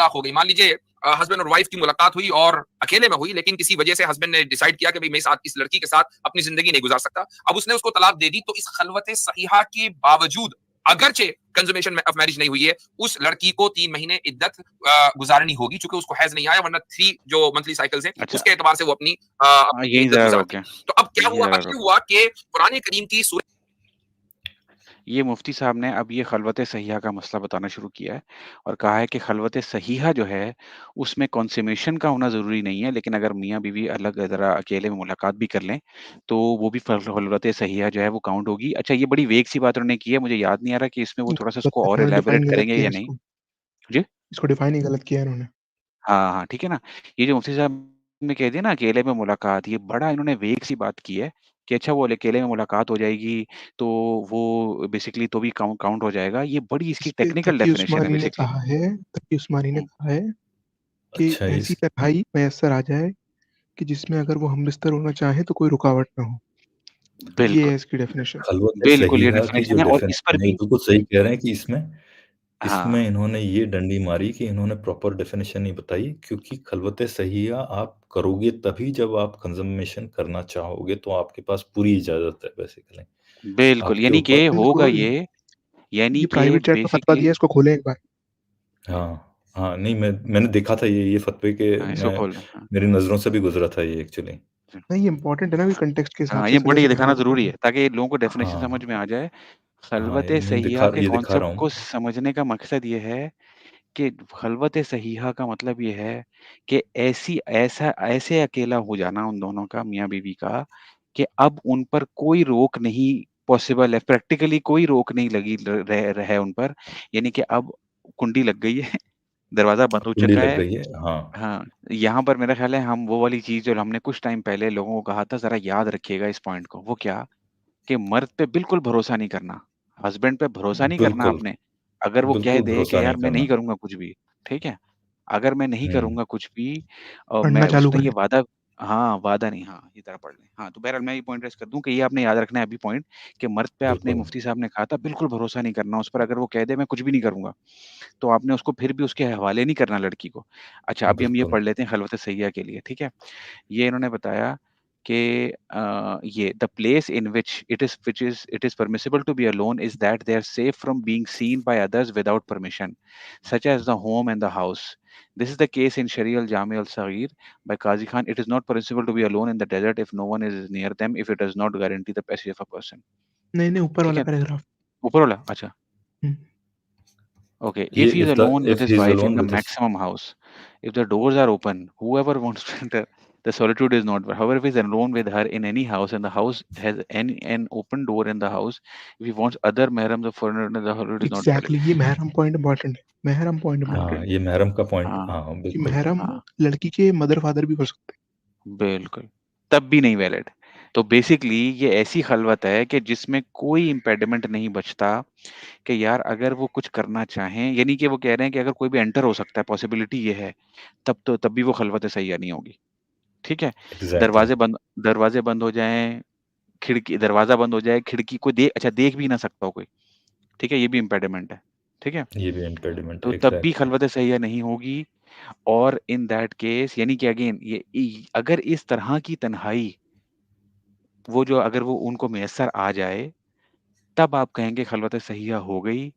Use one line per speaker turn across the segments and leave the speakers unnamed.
तलाक हो गई। मान लीजिए हस्बैंड और वाइफ की मुलाकात हुई और अकेले में हुई, लेकिन किसी वजह से हस्बैंड ने डिसाइड किया कि भाई मैं इस लड़की के साथ अपनी जिंदगी नहीं गुजार सकता। अब उसने उसको तलाक दे दी, तो इस खलवत सहीहा के बावजूद, अगरचे कंजुमेशन ऑफ मैरिज नहीं हुई है, उस लड़की को 3 महीने इद्दत गुजारनी होगी, चूंकि उसको हैज नहीं आया, वरना 3 जो मंथली साइकिल्स हैं
अच्छा
उसके एतबार से वो अपनी
यही
इद्दत
जरा रोक
गुजारती।
गया,
तो अब क्या
यही
हुआ,
जरा
अब ये
रोक
हुआ कि कुरान करीम की सूरत
ये मुफ्ती साहब ने अब ये खलवत सहीहा का मसला बताना शुरू किया है और कहा है कि खलवत सहीहा जो है, उसमें कंसुमेशन का होना ज़रूरी नहीं है, लेकिन अगर मियाँ-बीवी अलग ज़रा अकेले में मुलाकात भी कर लें, तो वो भी खलवत सहीहा जो है वो काउंट होगी। अच्छा, ये बड़ी वेग सी बात उन्होंने की है, मुझे याद नहीं आ रहा कि इसमें वो थोड़ा-सा
गलत
इसको और
इन्होंने डिफाइन
इलैबोरेट
गलत
करेंगे
किया
या
है
नहीं?
इसको।
जी?
इसको डिफाइन ही गलत किया है इन्होंने।
हाँ, हाँ, ठीक है ना? ये जो मुफ्ती साहब ने कह दिया ना अकेले में मुलाकात, ये बड़ा इन्होंने वेग सी बात की है कि अच्छा वो अकेले में मुलाकात हो जाएगी, तो वो बेसिकली तो भी काउंट हो जाएगा। ये बड़ी
इस
इसकी
पे
टेक्निकल
तकी
डेफिनिशन है
उस्मानी ने
बेसिकली।
कहा है तकी उस्मानी ने
हुँ,
कहा है कि
अच्छा
ऐसी
इस
तन्हाई मैसर आ जाए कि जिसमें अगर वो हमबिस्तर होना चाहे तो कोई रुकावट ना हो। ये
बिल्कुल,
है इसकी डेफिनेशन।
खलवत
बिल्कुल ये
सहीहा की जो
डेफिनिशन है और इस पर
डेफिनेशन है,
भी
बिल्कुल सही कह रहे हैं कि इसमें
हाँ,
इसमें इन्होंने ये डंडी मारी कि इन्होंने प्रॉपर डेफिनेशन नहीं बताई, क्योंकि खलवत सहीहा आप करोगे तभी जब आप कंज़म्मेशन करना चाहोगे, तो आपके पास पूरी इजाज़त है बेसिकली।
बिल्कुल,
आपके
यानी कि
ऊपर
होगा
बिल्कुल,
यानी
ये
कि
प्राइवेट चैट में फतवा
बेसिकली
दिया है, इसको खोलें एक बार।
हाँ, हाँ, नहीं मैंने देखा था ये फ़तवे के
हाँ, इसको
मैं
खोल लें, हाँ,
मेरी नज़रों से भी गुज़रा था ये एक्चुअली।
जी।
नहीं, ये इम्पोर्टेंट है ना, कि कॉन्टेक्स्ट के हिसाब
हाँ,
से
ये
इस वजह
इम्पोर्टेंट
से
ये
मैंने
दिखाना
ये बता
ज़रूरी है,
दिया।
ताकि लोगों को डेफिनेशन समझ
हाँ,
में आ जाए।
हाँ,
खलवत
ये मैं
सहीहा के
ये दिखा
कॉन्सेप्ट
रहा हूँ।
को समझने का मकसद ये है कि खलवत सहीहा का मतलब ये है कि ऐसे अकेला हो जाना उन दोनों का, मियाँ-बीवी का, कि अब उन पर कोई रोक नहीं पॉसिबल है, प्रैक्टिकली कोई रोक नहीं लगी र रह रह है उन पर। यानी कि अब कुंडी लग गई है, दरवाज़ा बंद
अब
हो
कुंडी
चुका
लग
है।
गई है, हाँ,
हाँ, यहाँ पर मेरा ख़्याल है हम वो वाली चीज़ जो हमने कुछ टाइम पहले लोगों को कहा था, ज़रा याद रखिएगा इस पॉइंट को। वो क्या? कि मर्द पे बिल्कुल भरोसा नहीं करना, हस्बैंड पे भरोसा नहीं करना
बिल्कुल,
आपने। अगर वो कह
बिल्कुल
दे
भरोसा
कि
नहीं
यार मैं नहीं
करना।
करूँगा कुछ भी, ठीक है? अगर मैं नहीं
हुँ,
करूँगा कुछ भी
पढ़ना
मैं
चालू
उसने
कर
ये
लें।
वादा हाँ, वादा नहीं हाँ, ये ज़रा पढ़ लें। हाँ, तो बहरहाल मैं ये पॉइंट रेज़ कर दूँ कि ये आपने याद रखना है अभी पॉइंट कि मर्द पे आपने
बिल्कुल,
मुफ्ती साहब ने कहा था बिल्कुल भरोसा नहीं करना उस पर, अगर वो कह दे मैं कुछ भी नहीं करूँगा, तो आपने उसको फिर भी उसके हवाले नहीं करना लड़की को। अच्छा, अभी हम ये
बिल्कुल।
पढ़ लेते हैं खलवत सय्य्यah के लिए, ठीक है? ये इन्होंने बताया कि ये the place in which it is permissible to be alone is that they are safe from being seen by others without permission, such as the home and the house. This is the case in Sharia al-Jami al-Saghir by Qazi Khan. It is not permissible to be alone in the desert if no one is near them if it does not guarantee the passage of a person.
नहीं, नहीं, ऊपर
ठीक
वाला
है?
Paragraph.
ऊपर वाला? अच्छा।
हुँ।
Okay.
ये
If he is alone with
if
his
he is
wife in
alone
the
with his
maximum house, if the doors are open, whoever wants to enter, the solitude is not. However, if he is alone with her in any house and the house has an open door in the house, if he wants other mahrams or foreigner, the solitude is not valid.
Exactly, ये महरम point important है। महरम point
हाँ,
हाँ,
important है
ये महरम का point
हाँ,
हाँ,
कि
बिल्कुल।
महरम
हाँ,
लड़की के मदर-फादर भी हो सकते हैं।
बिल्कुल। तब भी नहीं वैलिड। तो बेसिकली ये ऐसी खलवत है कि जिसमें कोई इम्पेडिमेंट नहीं बचता कि यार अगर वो कुछ करना चाहें, यानी कि वो कह रहे हैं कि अगर कोई भी एंटर हो सकता है, पॉसिबिलिटी ये है, तब भी वो खलवत सय्य्यah नहीं होगी। ठीक है?
एग्ज़ैक्टली।
दरवाज़े बंद हो जाएँ, दरवाज़ा बंद हो जाए, खिड़की कोई देख भी ना सकता हो कोई, ठीक है? ये भी इम्पेडिमेंट है, ठीक है?
ये भी इम्पेडिमेंट
तो
है,
तब भी
एग्ज़ैक्टली।
खलवत सय्य्यah नहीं होगी और इन दैट केस यानी कि अगेन ये अगर इस तरह की तन्हाई अगर वो उनको मैसर आ जाए, तब आप कहेंगे खलवत सय्य्यah हो गई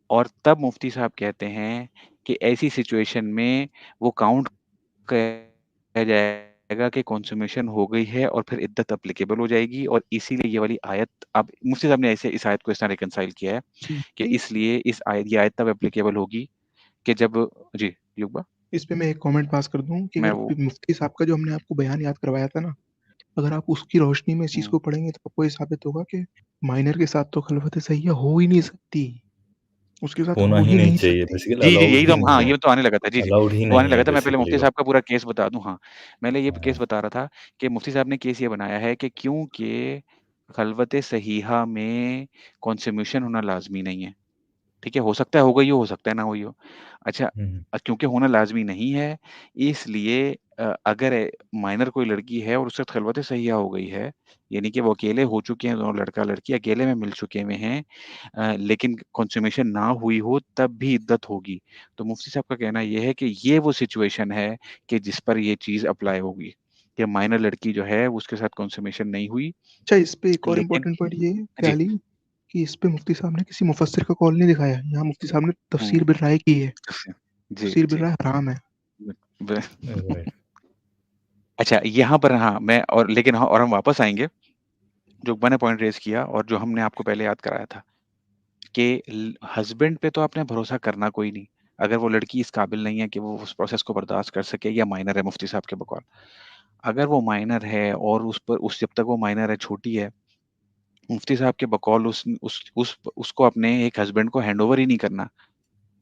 और तब मुफ्ती साहब कहते हैं कि ऐसी सिचुएशन में वो काउंट किया जाएगा कि कंसुमेशन हो गई है और फिर इद्दत एप्लीकेबल हो जाएगी और इसीलिए ये वाली आयत अब मुफ्ती साहब ने ऐसे इस आयत को इस तरह रिकंसाइल किया है
जी,
कि
नहीं,
इसलिए ये आयत तब एप्लीकेबल होगी कि जब जी, युगबा
इस पे मैं एक कमेंट पास कर दूँ कि
मैं
अगर
वो
मुफ्ती साहब का जो हमने आपको बयान याद करवाया था ना, अगर आप उसकी रोशनी में इस चीज़
हुँ,
को पढ़ेंगे तो आपको ये साबित होगा कि माइनर के साथ तो खलवत सय्य्यah हो ही नहीं सकती। उसके साथ
होना
हो
ही
ही
नहीं
नहीं
चाहिए,
सकती।
बेसिकली
जी,
अलाउड
यही तो
ही
हम हाँ,
नहीं है।
ये तो आने लगा था। जी, जी,
अलाउड ही
वो आने
नहीं है
लगा था। मैं पहले
बेसिकली
मुफ्ती
वो।
साहब का पूरा केस बता दूँ हाँ, मैंने ये केस
हाँ,
बता रहा था कि मुफ्ती साहब ने केस ये बनाया है कि क्योंकि खलवत सहीहा में कंसम्मेशन होना लाज़मी नहीं है। ठीक है? हो सकता है गई हो सकता है ना हुई हो। अच्छा
हुँ,
क्योंकि होना लाज़मी नहीं है, इसलिए अगर माइनर कोई लड़की है और उसके साथ खलवत सहिया हो गई है, यानी कि वो अकेले हो चुके हैं, दोनों लड़का-लड़की अकेले में मिल चुके हुए हैं, लेकिन कंसुमेशन ना हुई हो तब भी इद्दत होगी। तो मुफ्ती साहब का कहना ये है कि ये वो सिचुएशन है कि जिस पर ये चीज़ अप्लाई होगी, कि माइनर लड़की जो है उसके साथ कंसुमेशन नहीं हुई,
अच्छा, इस पे एक और
लेकिन
इम्पोर्टेंट पॉइंट ये है
जी,
ख्याली कि इस पे मुफ्ती साहब ने किसी मुफस्सिर का कॉल नहीं दिखाया। यहाँ मुफ्ती साहब ने तफसीर
हुँ,
बिल राय की है।
जी,
तफसीर बिल
जी।
राय हराम है।
ब ब
राइट।
अच्छा, यहाँ पर हाँ, मैं और लेकिन हाँ और हम वापस आएँगे, जो मैंने पॉइंट रेज़ किया और जो हमने आपको पहले याद कराया था, कि ल हस्बैंड पे तो आपने भरोसा करना कोई नहीं। अगर वो लड़की इस काबिल नहीं है कि वो उस प्रोसेस को बर्दाश्त कर सके या माइनर है मुफ्ती साहब के बकौल। अगर वो माइनर है और उस जब तक वो माइनर है, छोटी है, मुफ्ती साहब के बकौल उसको अपने एक हस्बैंड को हैंडओवर ही नहीं करना।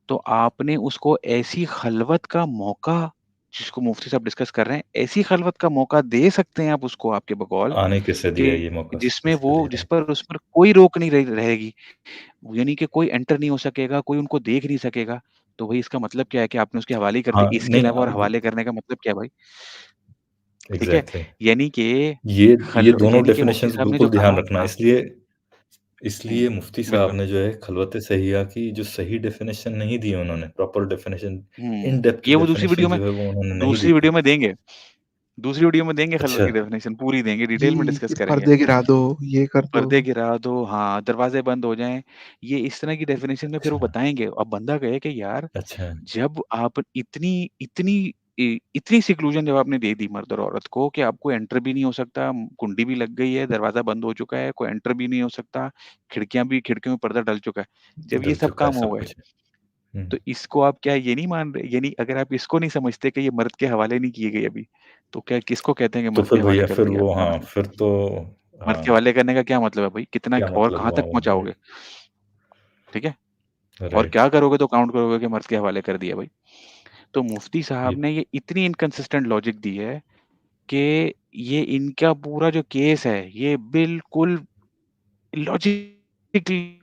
तो आपने उसको ऐसी खलवत का मौका, जिसको मुफ्ती साहब डिस्कस कर रहे हैं, ऐसी खलवत का मौका दे सकते हैं आप उसको आपके बकौल
आने कैसे
कि
दिया ये मौका
जिसमें
किसको
वो
दे रहे
जिस
हैं?
पर उस पर कोई रोक नहीं रहेगी। यानी कि कोई एंटर नहीं हो सकेगा, कोई उनको देख नहीं सकेगा। तो भई इसका मतलब क्या है कि आपने उसके हवाले ही कर
हाँ,
दिया। इसके
नहीं
अलावा और
अब
हवाले करने का मतलब क्या है भाई? ठीक है?
एग्ज़ैक्टली
यानी कि
ये दोनों
यानी कि मुफ्ती
डेफ़िनेशंस
साहब ने जो
बिल्कुल ध्यान
कहा
रखना है।
हाँ,
इसलिए
हुँ,
इसलिए मुफ्ती साहब
बिल्कुल।
ने जो है खलवत सहिया की जो सही डेफ़िनेशन नहीं दी उन्होंने, प्रॉपर डेफ़िनेशन, इन डेप्थ
ये वो
डेफ़िनेशन जो है वो उन्होंने नहीं दी
दूसरी वीडियो
थी।
में देंगे। दूसरी वीडियो में देंगे खलवत
अच्छा,
की डेफिनेशन पूरी देंगे, डिटेल में
जी,
डिस्कस
कि
करेंगे।
पर्दे गिरा दो, ये कर दो।
पर्दे गिरा दो, हाँ, दरवाज़े बंद हो जाएँ, ये इस तरह की डेफिनेशन में फिर वो
अच्छा,
बताएँगे। अब बंदा कहे कि यार,
अच्छा।
जब आप इतनी सिक्लूज़न जब आपने दे दी मर्द और औरत को कि आपको एंटर भी नहीं हो सकता, कुंडी भी लग गई है, दरवाज़ा बंद हो चुका है, कोई एंटर भी नहीं हो सकता, खिड़कियों में पर्दा डल चुका है। जब ये
डल
सब
चुका है
काम हो
सब
गए,
कुछ। हुँ,
तो इसको आप क्या ये नहीं मान रहे, यानी अगर आप इसको नहीं समझते कि ये मर्द के हवाले नहीं की गई अभी, तो क्या किसको कहते हैं कि
तो
मर्द के
फिर
हवाले
भैया
कर
फिर
दिया?
वो
हाँ,
हाँ, फिर तो
मर्द
हाँ,
के हवाले करने का क्या मतलब है भई? कितना
क्या
और
मतलब
कहाँ
हुआ
तक
वो
पहुँचाओगे?
राइट,
ठीक है? और
राइट।
क्या करोगे तो काउंट करोगे कि मर्द के हवाले कर दिया भई? तो मुफ्ती
ये
साहब ने ये इतनी इनकंसिस्टेंट लॉजिक दी है कि ये इनका पूरा जो केस है, ये बिल्कुल लॉजिकली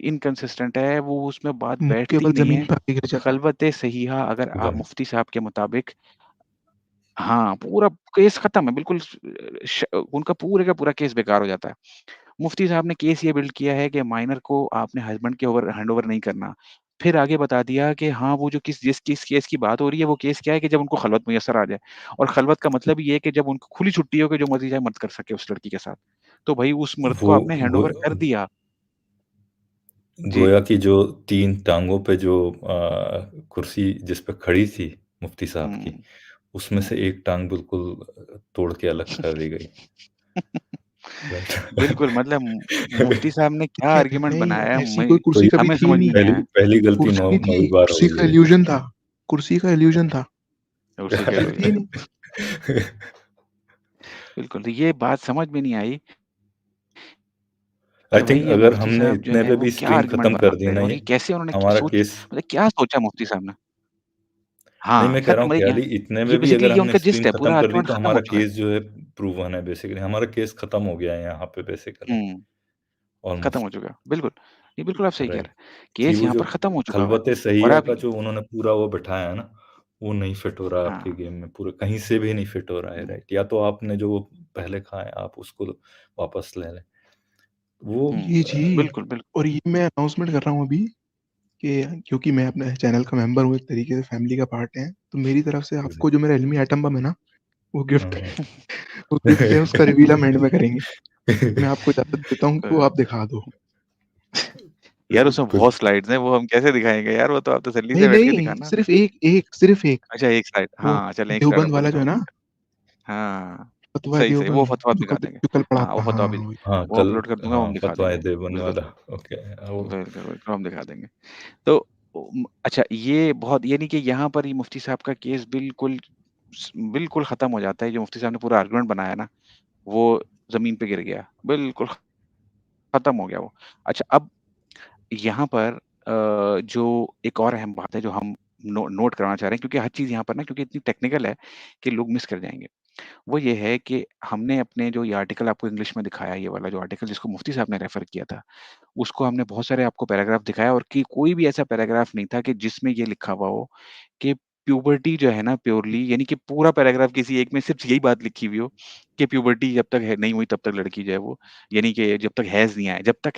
इनकंसिस्टेंट है, वो उसमें बात बैठती ही
केवल
नहीं
ज़मीन
है।
पे आके गिर जाता।
खलवत सहीहा अगर
ज़म
मुफ्ती साहब के मुताबिक हाँ, पूरा केस खत्म है, बिल्कुल उनका पूरे का पूरा केस बेकार हो जाता है। मुफ्ती साहब ने केस ये बिल्ड किया है कि माइनर को आपने हस्बैंड के हैंडओवर नहीं करना। फिर आगे बता दिया कि हाँ, वो जो जिस केस की बात हो रही है, वो केस क्या है कि जब उनको खलवत मुयस्सर आ जाए और खलवत का मतलब ये है कि जब उनको खुली छुट्टी हो कि जो मर्ज़ी चाहे मर्द कर सके उस लड़की के साथ। तो भई उस मर्द
वो
को आपने
गो
हैंडओवर कर दिया। जी।
गोया की जो 3 टाँगों पे जो कुर्सी जिस पे खड़ी थी मुफ्ती साहब
हुँ,
की, उसमें
हुँ।
से एक टाँग बिल्कुल तोड़ के अलग कर दी गई।
बिल्कुल, मतलब मुफ्ती साहब ने क्या
ठीक है,
आर्गुमेंट
नहीं
बनाया
ऐसी
मैं
कोई
तो
कुर्सी
ये
कभी
हमें
थी
समझ में
नहीं।
नहीं
पहली
आया।
पहली गलती
कुर्सी नहीं
नौवीं
थी,
बार हो
कुर्सी
गई
का
है
इल्यूज़न था। कुर्सी का इल्यूज़न था।
उसी का
कभी थी
इल्यूज़न।
नहीं।
बिल्कुल, तो ये बात समझ में नहीं आई
आई
कि
थिंक
भई ये
अगर
मुफ्ती
हमने
साहब जो
इतने
है
पे
वो
भी
क्या
स्क्रीन
आर्गुमेंट
खत्म कर
बनाते
दी
हैं
ना
और
ये,
ये कैसे उन्होंने
हमारा
सोच
केस
मतलब क्या सोचा मुफ्ती साहब ने?
नहीं,
हाँ,
मैं कह रहा
खत्म
हूँ
मतलब
ख़्याली इतने
ये
में भी
बेसिकली
अगर
ये
हमने
उनका जिस्ट
स्क्रीन
है,
खत्म
पूरा
कर दी
आर्गुमेंट
तो
खत्म हो
हमारा
चुका है।
केस जो है प्रूवन है बेसिकली, हमारा केस खत्म हो गया है यहाँ पे बेसिकली
हुँ, खत्म हो
ऑलमोस्ट।
चुका है। बिल्कुल, ये बिल्कुल आप सही कह
राइट,
रहे हैं।
कि
केस
वो
यहाँ
जो
पर खत्म हो चुका है
खलवत
और
सहिया
आप
का जो उन्होंने पूरा वो बिठाया है ना, वो नहीं फिट हो रहा है आपके
हाँ,
गेम में, पूरे कहीं से भी नहीं फिट हो रहा है,
हुँ,
राइट? या तो आपने जो पहले कहा है आप उसको वापस ले लें। वो
जी, जी।
बिल्कुल, बिल्कुल।
और ये मैं अनाउंसमेंट कर रहा हूँ अभी कि क्योंकि मैं अपने चैनल का मेंबर हूँ, एक तरीके से फैमिली का पार्ट है, तो मेरी तरफ से आपको जो मेरा इल्मी एटम बम है ना, वो
हाँ,
गिफ्ट है।
हाँ।
वो गिफ्ट है, उसका रिवील हम एंड में करेंगे। मैं आपको इजाज़त देता हूँ कि वो आप दिखा दो।
यार उसमें
बिल
बहुत स्लाइड्स हैं, वो हम कैसे दिखाएँगे यार, वो तो आप तसल्ली
नहीं,
से बैठ के
नहीं,
दिखाना।
सिर्फ़ एक
अच्छा एक स्लाइड
वो
हाँ, चलें एक स्लाइड
देवबंद
आपको
वाला जो है
दिखाऊँगा।
ना,
हाँ,
फ़तवा
सही, सही, वो
देवबंद
फ़तवा
जो
दिखा देंगे।
कल पढ़ा
हाँ, वो
था।
फ़तवा
हाँ,
भी
वही।
हाँ,
वो
कल
अपलोड कर दूँगा, वो हम
हाँ,
दिखा
फ़तवाए
देंगे।
देवबंद
बिल्कुल,
वाला ओके वो
बिल्कुल, बिल्कुल हम दिखा देंगे। तो अच्छा ये बहुत यानी कि यहाँ पर ये मुफ्ती साहब का केस बिल्कुल ख़त्म हो जाता है, जो मुफ्ती साहब ने पूरा आर्गुमेंट बनाया ना, वो ज़मीन पे गिर गया। बिल्कुल ख़त्म हो गया वो। अच्छा अब यहाँ पर जो एक और अहम बात है जो हम नोट कराना चाह रहे हैं क्योंकि हर चीज़ यहाँ पर ना क्योंकि इतनी टेक्निकल है कि लोग मिस कर जाएँगे। वो ये है कि हमने अपने जो ये आर्टिकल आपको इंग्लिश में दिखाया ये वाला जो आर्टिकल जिसको मुफ्ती साहब ने रेफ़र किया था, उसको हमने बहुत सारे आपको पैराग्राफ दिखाया और कि कोई भी ऐसा पैराग्राफ नहीं था कि जिसमें ये लिखा हुआ हो कि प्यूबर्टी जो है ना प्योरली यानी कि पूरा पैराग्राफ किसी एक में सिर्फ यही बात लिखी हुई हो कि प्यूबर्टी जब तक है नहीं हुई तब तक लड़की जो है वो यानी कि जब तक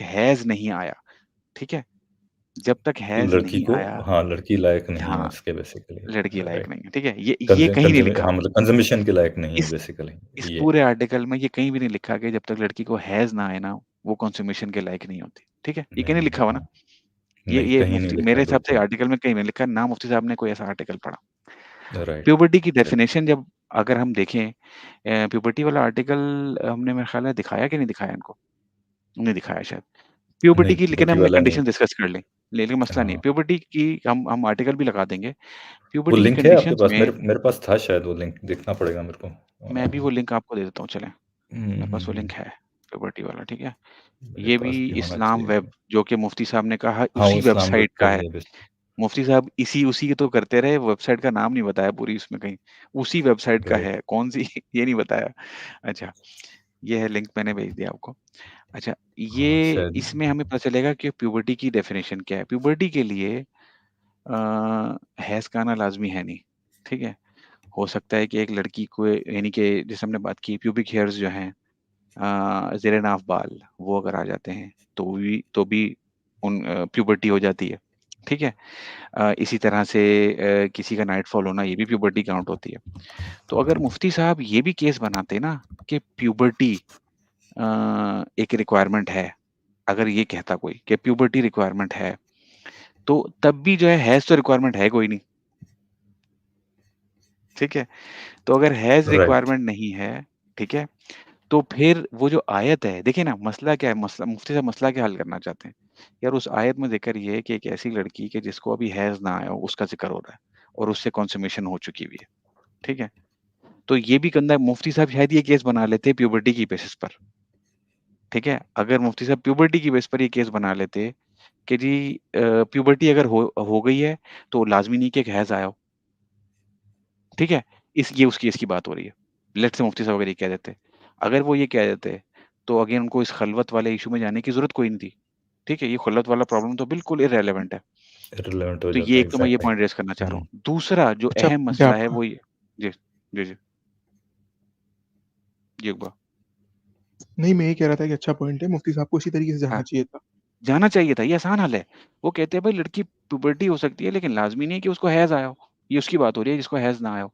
हैज़ नहीं आया, ठीक है? जब तक हैज़
लड़की
नहीं
को
आया
हाँ, लड़की लायक नहीं है
हाँ,
उसके बेसिकली
लड़की लायक
राइट।
नहीं है, ठीक है? ये कहीं नहीं लिखा।
हाँ, मतलब कंज़म्मेशन के लायक नहीं है
इस
बेसिकली
इस
ये।
पूरे आर्टिकल में ये कहीं भी नहीं लिखा कि जब तक लड़की को हैज़ ना आए ना, वो कंसुमेशन के लायक नहीं होती, ठीक है? ये कहीं नहीं
नहीं,
लिखा हुआ ना?
हाँ। नहीं,
ये
कहीं नहीं
मुफ्ती
लिखा
मेरे
है,
हिसाब से
बिल्कुल।
आर्टिकल में कहीं नहीं लिखा, ना मुफ्ती साहब ने कोई ऐसा आर्टिकल पढ़ा।
राइट,
प्यूबर्टी की
राइट।
डेफिनिशन जब अगर हम देखें प्यूबर्टी वाला आर्टिकल हमने मेरे ख्याल है दिखाया कि नहीं दिखाया इनको? नहीं दिखाया शायद। प्यूबर्टी
नहीं,
की लेकिन
पुबर्टी
हमने
वाला नहीं।
कंडीशन डिस्कस कर ली, लेकिन मसला नहीं है।
हाँ।
प्यूबर्टी की हम आर्टिकल भी लगा देंगे।
वो
प्यूबर्टी की
लिंक है आपके
कंडीशंस
पास?
में
मेरे पास था शायद वो लिंक, देखना पड़ेगा मेरे को।
मैं भी वो लिंक आपको दे देता हूँ चलें।
हुँ,
मेरे
हुँ,
पास वो लिंक
हुँ।
है, प्यूबर्टी वाला, ठीक है?
मेरे
ये भी
पास भी होना
इस्लाम
चाहिए।
वेब जो कि मुफ्ती साहब ने कहा
हाँ, वो
उसी
इस्लाम वेब
वेबसाइट
का
का है।
ही है बेस।
मुफ्ती साहब उसी तो करते रहे, वेबसाइट का नाम नहीं बताया पूरी उसमें कहीं। उसी वेबसाइट का
राइट।
है, कौन-सी ये नहीं बताया। अच्छा, ये है लिंक मैंने भेज दिया आपको। अच्छा,
हाँ,
ये
शायद।
इसमें हमें पता चलेगा कि प्यूबर्टी की डेफिनिशन क्या है। प्यूबर्टी के लिए हैज़ का आना लाज़मी है नहीं, ठीक है? हो सकता है कि एक लड़की को यानी कि जैसे हमने बात की प्यूबिक हेयर्स जो हैं ज़ेरे नाफ बाल वो अगर आ जाते हैं तो भी प्यूबर्टी हो जाती है, ठीक है? इसी तरह से किसी का नाइटफॉल होना ये भी प्यूबर्टी काउंट होती है। तो अगर मुफ्ती साहब ये भी केस बनाते ना कि प्यूबर्टी एक रिक्वायरमेंट है, अगर ये कहता कोई कि प्यूबर्टी रिक्वायरमेंट है, तो तब भी जो है हैज़ तो रिक्वायरमेंट है कोई नहीं, ठीक है? तो अगर हैज़
राइट।
रिक्वायरमेंट नहीं है, ठीक है? तो फिर वो जो आयत है देखिए ना मसला क्या है मसला मुफ्ती साहब मसला क्या हल करना चाहते हैं? यार उस आयत में ज़िक्र ये है कि एक ऐसी लड़की के जिसको अभी हैज़ ना आया हो उसका ज़िक्र हो रहा है और उससे कंसुमेशन हो चुकी हुई है, ठीक है? तो ये भी गंदा मुफ्ती साहब शायद ये केस बना लेते प्यूबर्टी की बेसिस पर, ठीक है? अगर मुफ्ती साहब प्यूबर्टी की बेस पर ये केस बना लेते कि जी प्यूबर्टी अगर हो गई है तो लाज़मी नहीं कि एक हैज़ आया हो, ठीक है? ये उस केस की बात हो रही है। लेट्स से मुफ्ती साहब अगर ये कह देते। अगर वो ये कह देते, तो अगेन उनको इस खलवत वाले इश्यू में जाने की ज़रूरत कोई नहीं थी। ठीक है? ये खलवत वाला प्रॉब्लम तो बिल्कुल इर्रेलेवेंट है।
रिलेवेंट हो
तो
जाता
ये
है,
एक तो मैं ये
एग्ज़ैक्टली।
पॉइंट रेज़ करना चाह रहा
हुँ।
हूँ। दूसरा जो
अच्छा
अहम
पॉइंट है
मसला है
आपका।
वो ये जी, जी, जी। जी, इकबाल।
नहीं, मैं ये कह रहा था कि अच्छा पॉइंट है, मुफ्ती साहब को इसी तरीके से जाना
हाँ,
चाहिए था।
जाना चाहिए था, ये आसान हल है। वो कहते हैं भाई लड़की प्यूबर्टी हो सकती है लेकिन लाज़मी नहीं है कि उसको हैज़ आया हो। ये उसकी बात हो रही है जिसको हैज़ ना आया हो।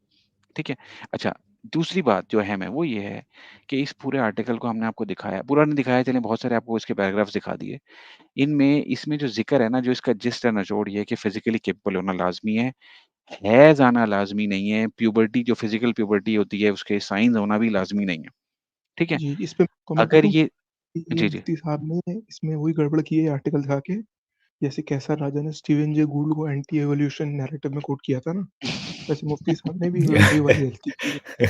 ठीक है? अच्छा, दूसरी बात जो अहम है वो ये है कि इस पूरे आर्टिकल को हमने आपको दिखाया पूरा नहीं दिखाया चलें बहुत सारे आपको इसके पैराग्राफ्स दिखा दिए। इसमें जो ज़िक्र है ना जो इसका जिस्ट है निचोड़ ये है कि फिज़िकली कैपेबल होना लाज़मी है। हैज़ आना लाज़मी नहीं है। प्यूबर्टी जो फिज़िकल प्यूबर्टी होती है उसके साइन्स होना भी लाज़मी नहीं है। ठीक है?
जी, इस पे कमेंट कर
अगर
दूँ?
ये
ये
जी, जी।
मुफ्ती साहब ने इसमें वही गड़बड़ की है आर्टिकल दिखा के, जैसे कैसर राजा ने स्टीवन जे गूल्ड को एंटी एवोल्यूशन नैरेटिव में कोट किया था ना, वैसे मुफ्ती साहब ने भी वही वाली गलती की है।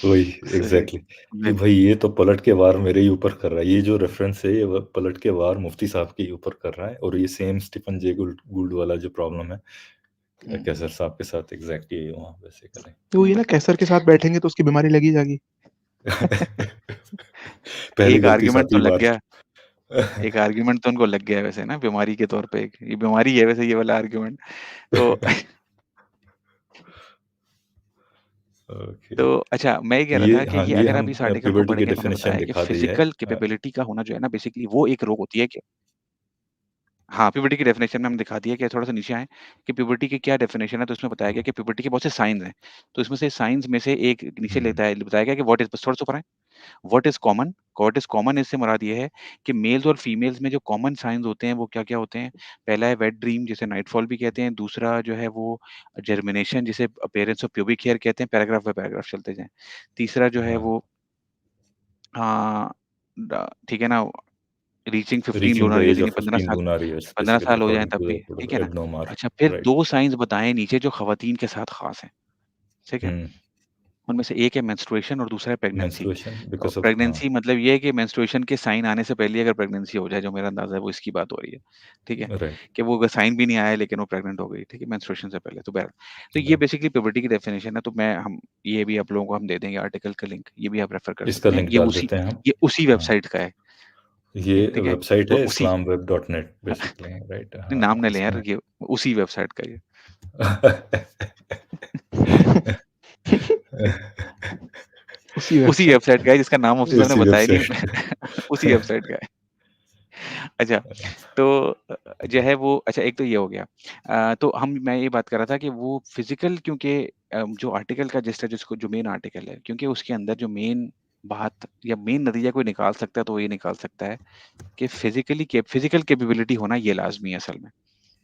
वही
सही।
एग्ज़ैक्टली कि
बिल
भाई ये तो पलट के वार मेरे ही ऊपर कर रहा है। ये जो रेफ़रेंस है ये पलट के वार मुफ्ती साहब के ही ऊपर कर रहा है और ये सेम स्टीफन जे गुल्ड वाला जो प्रॉब्लम है
हुँ,
कैसर साहब के साथ एग्ज़ैक्टली यही हुआ बेसिकली।
तो ये ना
बिल
कैसर के साथ बैठेंगे तो उसकी बीमारी लग ही जाएगी।
पहली
एक
गलती
आर्गुमेंट तो
सातवीं
लग
बार।
गया एक आर्गुमेंट तो उनको लग गया वैसे ना बीमारी के तौर पे एक ये बीमारी है वैसे ये वाला आर्गुमेंट। तो
ओके।
तो अच्छा मैं ये कह रहा
ये
था कि
हाँ,
ये
ये
अगर
हम
आप इस आर्टिकल को
प्यूबर्टी की
पढ़ेंगे तो उन्होंने
डेफ़िनिशन
बताया कि
दिखा दी है।
फिज़िकल कैपेबिलिटी का होना जो है ना बेसिकली वो एक रोग होती है कि हाँ, प्यूबर्टी की डेफिनिशन में हमने दिखा दिया कि थोड़ा-सा नीचे आएँ कि प्यूबर्टी की क्या डेफिनिशन है, तो इसमें बताया गया कि प्यूबर्टी के बहुत से साइन्स हैं। तो इसमें से साइन्स में से एक नीचे
हुँ,
बताया गया कि थोड़ा-सा ऊपर आएँ, व्हाट इज़ कॉमन इससे मुराद ये है कि मेल्स और फीमेल्स में जो कॉमन साइन्स होते हैं, वो क्या-क्या होते हैं? पहला है वेट ड्रीम जिसे नाइटफॉल भी कहते हैं, दूसरा जो है वो जर्मिनेशन जिसे अपीयरेंस ऑफ प्यूबिक हेयर कहते हैं, पैराग्राफ बाय पैराग्राफ चलते जाएँ। तीसरा जो है
हाँ,
वो अ, ड ठीक है ना, reaching 15
reaching the
lunar years
age
यानी
ऑफ 15 लूनार ईयर्स
15
बेसिकली
साल हो जाएँ
अकॉर्डिंग
तब
टू
भी,
द
ठीक है ना?
एब्नॉर्मल
अच्छा फिर
राइट।
2 साइन्स बताएँ नीचे जो ख़वातीन के साथ ख़ास हैं, ठीक है?
हुँ,
उनमें से एक है मेंस्ट्रुएशन और दूसरा है प्रेगनेंसी।
मेंस्ट्रुएशन बिकॉज़ ऑफ हाँ,
प्रेगनेंसी मतलब ये है कि मेंस्ट्रुएशन के साइन आने से पहले अगर प्रेगनेंसी हो जाए, जो मेरा अंदाज़ा है वो इसकी बात हो रही है, ठीक है?
राइट,
कि वो अगर साइन भी नहीं आया लेकिन वो प्रेग्नेंट हो गई, ठीक है? मेंस्ट्रुएशन से पहले, तो बहरहाल। तो ये
राइट।
बेसिकली प्यूबर्टी की डेफिनिशन है, तो ये भी आप लोगों को हम दे देंगे आर्टिकल का लिंक, ये भी आप रेफ़र कर
इसका
सकते हैं।
लिंक डाल देते हैं हम।
ये उसी
हाँ,
वेबसाइट का है,
ये
ठीक है?
वेबसाइट
तो
है
उसी
islamweb.net बेसिकली राइट
नाम
हाँ,
ना लें
इसमें
यार, ये उसी वेबसाइट का ये।
उसी
उसी वेबसाइट का है जिसका नाम मुफ्ती साहब ने
उसी
बताया नहीं
वेबसाइट
उसी वेबसाइट का है। अच्छा, तो जो है वो अच्छा एक तो ये हो गया। तो मैं ये बात कर रहा था कि वो फ़िज़िकल क्योंकि जो आर्टिकल का जिस जिसको जो मेन आर्टिकल है, क्योंकि उसके अंदर जो मेन बात या मेन नतीजा कोई निकाल सकता है, तो वो ये निकाल सकता है कि फ़िज़िकल कैपेबिलिटी होना ये लाज़मी है असल में,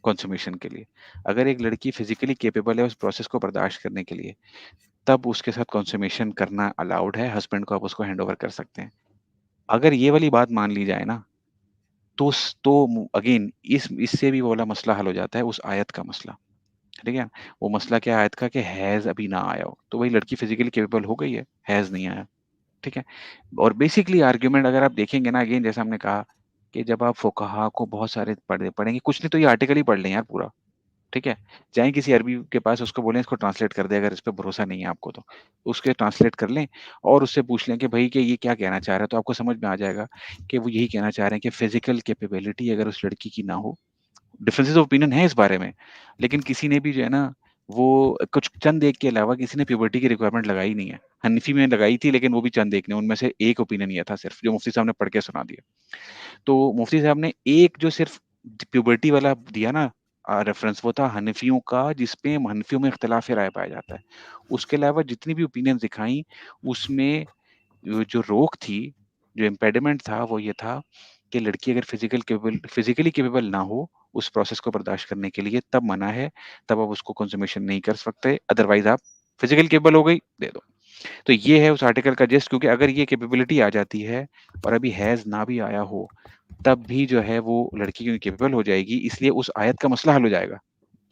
कंसुमेशन के लिए। अगर एक लड़की फ़िज़िकली कैपेबल है उस प्रोसेस को बर्दाश्त करने के लिए, तब उसके साथ कंसुमेशन करना अलाउड है, हस्बैंड को आप उसको हैंडओवर कर सकते हैं। अगर ये वाली बात मान ली जाए ना, तो अगेन इससे भी वो वाला मसला हल हो जाता है, उस आयत का मसला, ठीक है? वो मसला क्या है आयत का कि हैज़ अभी ना आया हो, तो वही लड़की फिज़िकली कैपेबल हो गई है, हैज़ नहीं आया, ठीक है? और बेसिकली आर्गुमेंट अगर आप देखेंगे ना अगेन जैसा हमने कहा कि जब आप फुक़हा को बहुत सारे पढ़ेंगे, कुछ नहीं तो ये आर्टिकल ही पढ़ लें यार पूरा, ठीक है? जाएँ किसी अरबी के पास उसको बोलें इसको ट्रांसलेट कर दे अगर इस पे भरोसा नहीं है आपको तो। उसके ट्रांसलेट कर लें और उससे पूछ लें कि भई कि ये क्या कहना चाह रहा है? तो आपको समझ में आ जाएगा कि वो यही कहना चाह रहे हैं कि फिज़िकल कैपेबिलिटी अगर उस लड़की की ना हो, डिफरेंसेस ऑफ ओपिनियन है इस बारे में, लेकिन किसी ने भी जो है ना, वो कुछ चंद एक के अलावा किसी ने प्यूबर्टी की रिक्वायरमेंट लगाई नहीं है। हनफी में लगाई थी लेकिन वो भी चंद एक ने, उनमें से एक ओपिनियन ये था सिर्फ, जो मुफ्ती साहब ने पढ़ के सुना दिया। तो मुफ्ती साहब ने एक जो सिर्फ प्यूबर्टी वाला दिया ना रेफरेंस, वो था हनफियों का जिसपे हनफियों में इख्तिलाफ राय पाया जाता है। उसके अलावा जितनी भी ओपिनियन दिखाई उसमें जो रोक थी, जो इम्पेडिमेंट था वो ये था कि लड़की अगर फिज़िकली कैपेबल ना हो उस प्रोसेस को बर्दाश्त करने के लिए तब मना है, तब आप उसको कंज़म्मेशन नहीं कर सकते, अदरवाइज़ आप फिज़िकल कैपेबल हो गई, दे दो। तो ये है उस आर्टिकल का जिस्ट, क्योंकि अगर ये कैपेबिलिटी आ जाती है और अभी हैज़ ना भी आया हो, तब भी जो है वो लड़की क्योंकि कैपेबल हो जाएगी, इसलिए उस आयत का मसला हल हो जाएगा।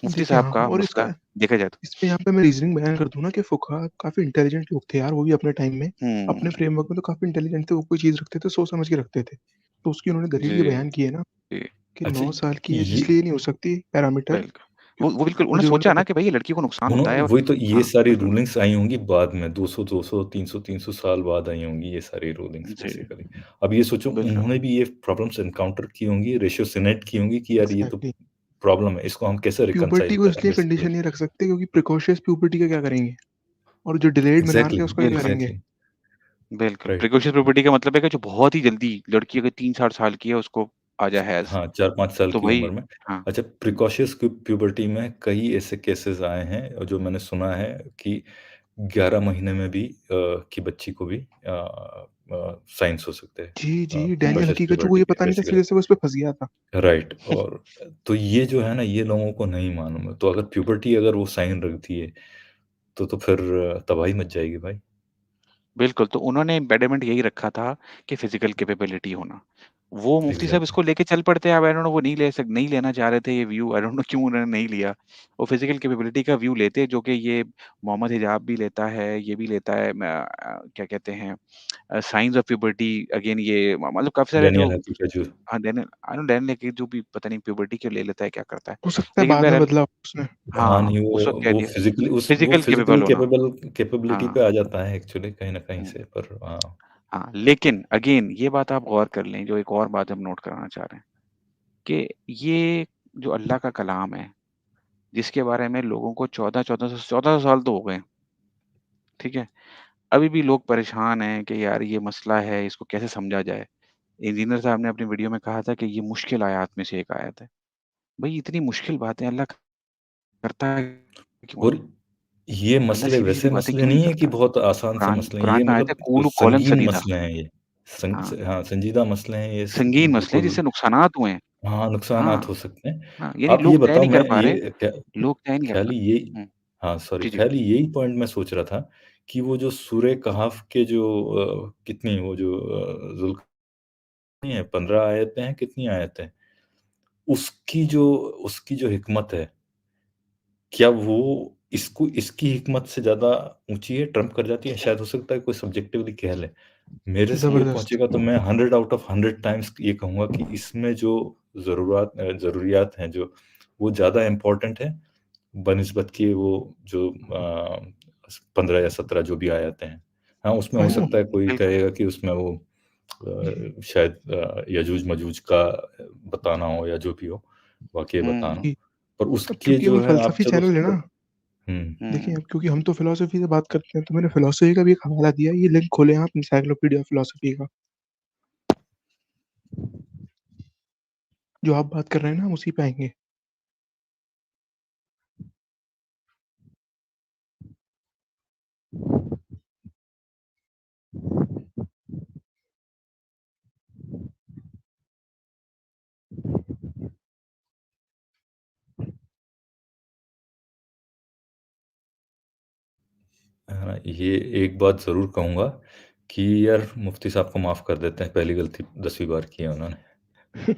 मुफ्ती
देखिए
साहब
हाँ,
का
और
मसला
इसका
देखा जाए तो।
इसमें यहाँ पे मैं रीज़निंग बयान कर दूँ ना कि फुक़हा काफ़ी इंटेलिजेंट लोग थे यार, वो भी अपने टाइम में।
हुँ,
अपने फ्रेमवर्क में तो काफ़ी इंटेलिजेंट थे, वो कोई चीज़ रखते थे सोच समझ के रखते थे। तो उसकी उन्होंने दलील ये
जी,
बयान की है ना
जी,
कि
अच्छा
9 साल की एज
ये
इसलिए नहीं हो सकती पैरामीटर
बिल्कुल। वो बिल्कुल
और
उन्होंने
जो
सोचा
उन्होंने
ना कि भई ये लड़की को नुकसान होता है और
वही तो ये
हाँ,
सारी
बिल्कुल।
रूलिंग्स आई होंगी बाद में 200, 300 साल बाद आई होंगी ये सारी रूलिंग्स
जी,
बेसिकली। अब ये सोचो
बिल्कुल।
उन्होंने भी ये प्रॉब्लम्स एनकाउंटर की होंगी, रेशियोसिनेट की होंगी कि यार ये तो
एग्ज़ैक्टली
प्रॉब्लम है, इसको हम कैसे
प्यूबर्टी
रिकंसाइल
को
करें
इसलिए
बेसिकली।
कंडीशन नहीं रख सकते क्योंकि प्रिकॉशियस प्यूबर्टी का क्या करेंगे? और जो डिलेड मेनॉर्क
एग्ज़ैक्टली,
है उसका क्या
बिल्कुल,
करेंगे?
एग्ज़ैक्टली,
बिल्कुल।
राइट।
प्रिकॉशस प्रॉपर्टी का मतलब है कि जो बहुत ही जल्दी लड़की अगर 3-4 साल की है उसको आ जाए हैज़,
हाँ, 4-5 साल
तो
की
वही
उम्र में।
हाँ,
अच्छा प्रिकॉशियस प्यूबर्टी में कई ऐसे केसेस आए हैं और जो मैंने सुना है कि 11 महीने में भी की बच्ची को भी साइंस हो सकते हैं
जी, जी, डैनियल
प्रिकॉशियस
हकीकत को
प्यूबर्टी
ये
के
पता नहीं था, इस
बेसिकली।
वजह से वो इस पे फँस गया था।
राइट और तो ये जो है ना ये लोगों को नहीं मालूम है। तो अगर प्यूबर्टी अगर वो साइन रख दिए तो फिर तबाही मच जाएगी भाई।
बिल्कुल, तो उन्होंने इम्पेडिमेंट यही रखा था कि फिज़िकल कैपेबिलिटी होना। वो मुफ्ती साहब
एग्ज़ैक्टली।
इसको लेके चल पड़ते हैं, अब आई डोंट नो वो नहीं लेना चाह रहे थे ये व्यू, आई डोंट नो क्यों उन्होंने नहीं लिया। वो फिज़िकल कैपेबिलिटी का व्यू लेते जो कि ये मोहम्मद हिजाब भी लेता है, ये भी लेता है क्या कहते हैं साइंस ऑफ प्यूबर्टी अगेन ये मतलब काफ़ी सारे जो
डैनियल हकी का जो
हाँ, डैनियल की जो भी पता नहीं प्यूबर्टी क्यों ले लेता है, क्या करता है।
हो सकता है
लेकिन
बाद में
बहरहाल
बदला उसने।
हाँ,
हाँ,
नहीं
उस वक़्त कह
वो
दिया
फिज़िकली वो
फिज़िकल
फिज़िकल
कैपेबल होना।
कैपेबिलिटी
हाँ,
पे आ जाता है एक्चुअली कहीं न कहीं
हुँ।
से पर हाँ।
हाँ, लेकिन अगेन ये बात आप गौर कर लें, जो एक और बात हम नोट कराना चाह रहे हैं, कि ये जो अल्लाह का कलाम है, जिसके बारे में लोगों को 1400 साल तो हो गए, ठीक है? अभी भी लोग परेशान हैं कि यार ये मसला है, इसको कैसे समझा जाए? इंजीनियर साहब ने अपनी वीडियो में कहा था कि ये मुश्किल आयत में से एक आयत है। भई इतनी मुश्किल बातें अल्लाह करता क्यों है?
और ये
अल्लाह
मसले
सीधी-सीधी
वैसे
बातें
मसले
क्यों नहीं
नहीं है कि
करता?
बहुत आसान से
कुरान
मसले हैं, ये
कुरान में आयत है,
कुछ
"कूलू कौलन
संगीन
सदीदा।"
मसले हैं ये।
हाँ,
हाँ, संजीदा मसले हैं ये
संगीन मसले हैं
बिल्कुल
जिससे नुकसानात हुए हैं।
हाँ, नुकसानात
हाँ,
हो सकते हैं।
हाँ, यानी
आप ये
लोग तय
बताओ
नहीं कर
मैं
पा रहे,
ये क्या
लोग तय नहीं कर
ख़्याली
पा
यही
हुँ,
हाँ, सॉरी
जी, जी।
ख़्याली यही पॉइंट मैं सोच रहा था कि वो जो सूरे कहफ के जो कितनी वो जो नहीं है 15 आयतें हैं, कितनी आयतें हैं? उसकी जो उसकी जो हिकमत है क्या वो इसको इसकी हिकमत से ज़्यादा ऊँची है, ट्रम्प कर जाती है? शायद हो सकता है कोई सब्जेक्टिवली कह ले। मेरे से ये
ज़बरदस्त।
पहुँचेगा तो मैं 100 आउट ऑफ 100 टाइम्स ये कहूँगा कि इसमें जो ज़रूरियात हैं जो, वो ज़्यादा इम्पोर्टेंट है, बनिस्बत के वो जो 15 या 17 जो भी आयतें हैं। हाँ, उसमें हो
वही तो।
सकता है कोई
बिल्कुल,
कहेगा कि उसमें वो शायद यजूज-मजूज का बताना हो या जो भी हो, वाक़ये
हुँ,
बताना हो।
जी,
पर
अब
उसके
क्योंकि
जो
वो
है आप
फ़लसफ़ी
जब
चैनल है
उसको
ना, देखिए,
हुँ।
अब क्योंकि हम तो फ़िलॉसफ़ी से बात करते हैं, तो मैंने फ़िलॉसफ़ी का भी एक हवाला दिया है, ये लिंक खोलें आप एनसाइक्लोपीडिया फ़िलॉसफ़ी का। जो आप बात कर रहे हैं ना, हम उसी पे आएँगे।
ये एक बात ज़रूर कहूँगा कि यार मुफ्ती साहब को माफ़ कर देते हैं, पहली गलती 10वीं बार की है उन्होंने।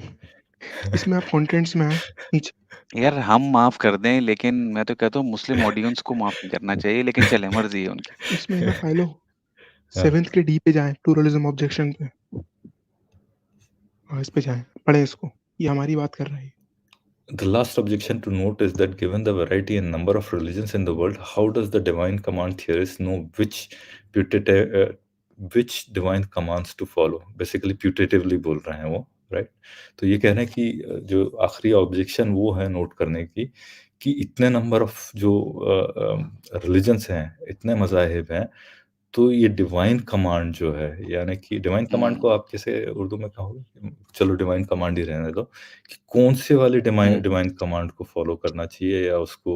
इसमें आप कंटेंट्स में आएँ, नीचे।
यार हम माफ़ कर दें, लेकिन मैं तो कहता हूँ मुस्लिम ऑडियंस को माफ़ नहीं करना चाहिए, लेकिन चलें मर्ज़ी है उनकी।
इसमें आप फ़ाइलो
हाँ।
7th के डी पे जाएँ, प्लूरलिज़्म ऑब्जेक्शन पे। हाँ, इस पे जाएँ, पढ़ें इसको, ये हमारी बात कर रहा है ये।
The last objection to note is that given the variety and number of religions in the world, how does the divine command theorist know which divine commands to follow? Basically putatively बोल रहे हैं वो, right? तो ये कह रहे हैं कि जो आखिरी ऑब्जेक्शन वो है नोट करने की कि इतने नंबर ऑफ जो रिलीजन्स हैं, इतने मज़ाहिब हैं, तो ये डिवाइन कमांड जो है, यानी कि डिवाइन कमांड को
हुँ,
आप कैसे उर्दू में कहोगे? चलो डिवाइन कमांड ही रहने दो, कि कौन से वाले
हुँ।
डिवाइन कमांड को फॉलो करना चाहिए या उसको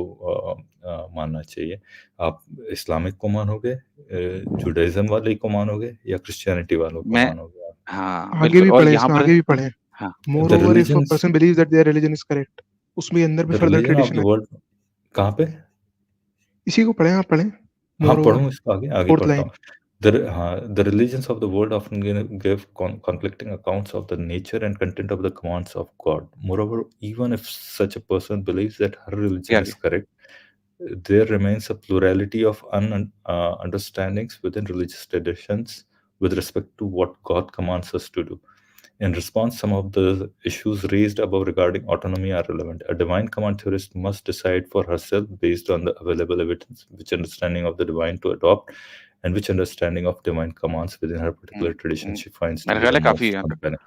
मानना चाहिए? आप इस्लामिक को मानोगे, जुडाइज़्म वाले को मानोगे या क्रिश्चियनिटी वालों को
मैं
मानोगे आप?
हाँ,
आगे
बिल्कुल
भी
और
पढ़ें,
यहाँ
इसमें
पर
आगे भी पढ़ें।
हाँ,
the
moreover if a
religions
person believes that their religion is correct, उसमें अंदर भी
the
further
religion of
tradition
the
है।
वर्ल्ड कहाँ पे?
इसी को पढ़ें, आप पढ़ें।
हाँ,
मोreover
पढ़ूँ इसको आगे? आगे
4th
पढ़ता
लाइन।
हूँ। The religions of the world often give conflicting accounts of the nature and content of the commands of God. Moreover, even if such a person believes that her
ये
religion is
आगे।
correct, there remains a plurality of understandings within religious traditions with respect to what God commands us to do. In response, some of the issues raised above regarding autonomy are relevant. A divine command theorist must decide for herself, based on the available evidence, which understanding of the divine to adopt and which understanding of divine commands within her particular tradition
hmm.
she finds to
मेरा
be
ख़्याल
the
है काफ़ी है
most
यहाँ तक।
compelling.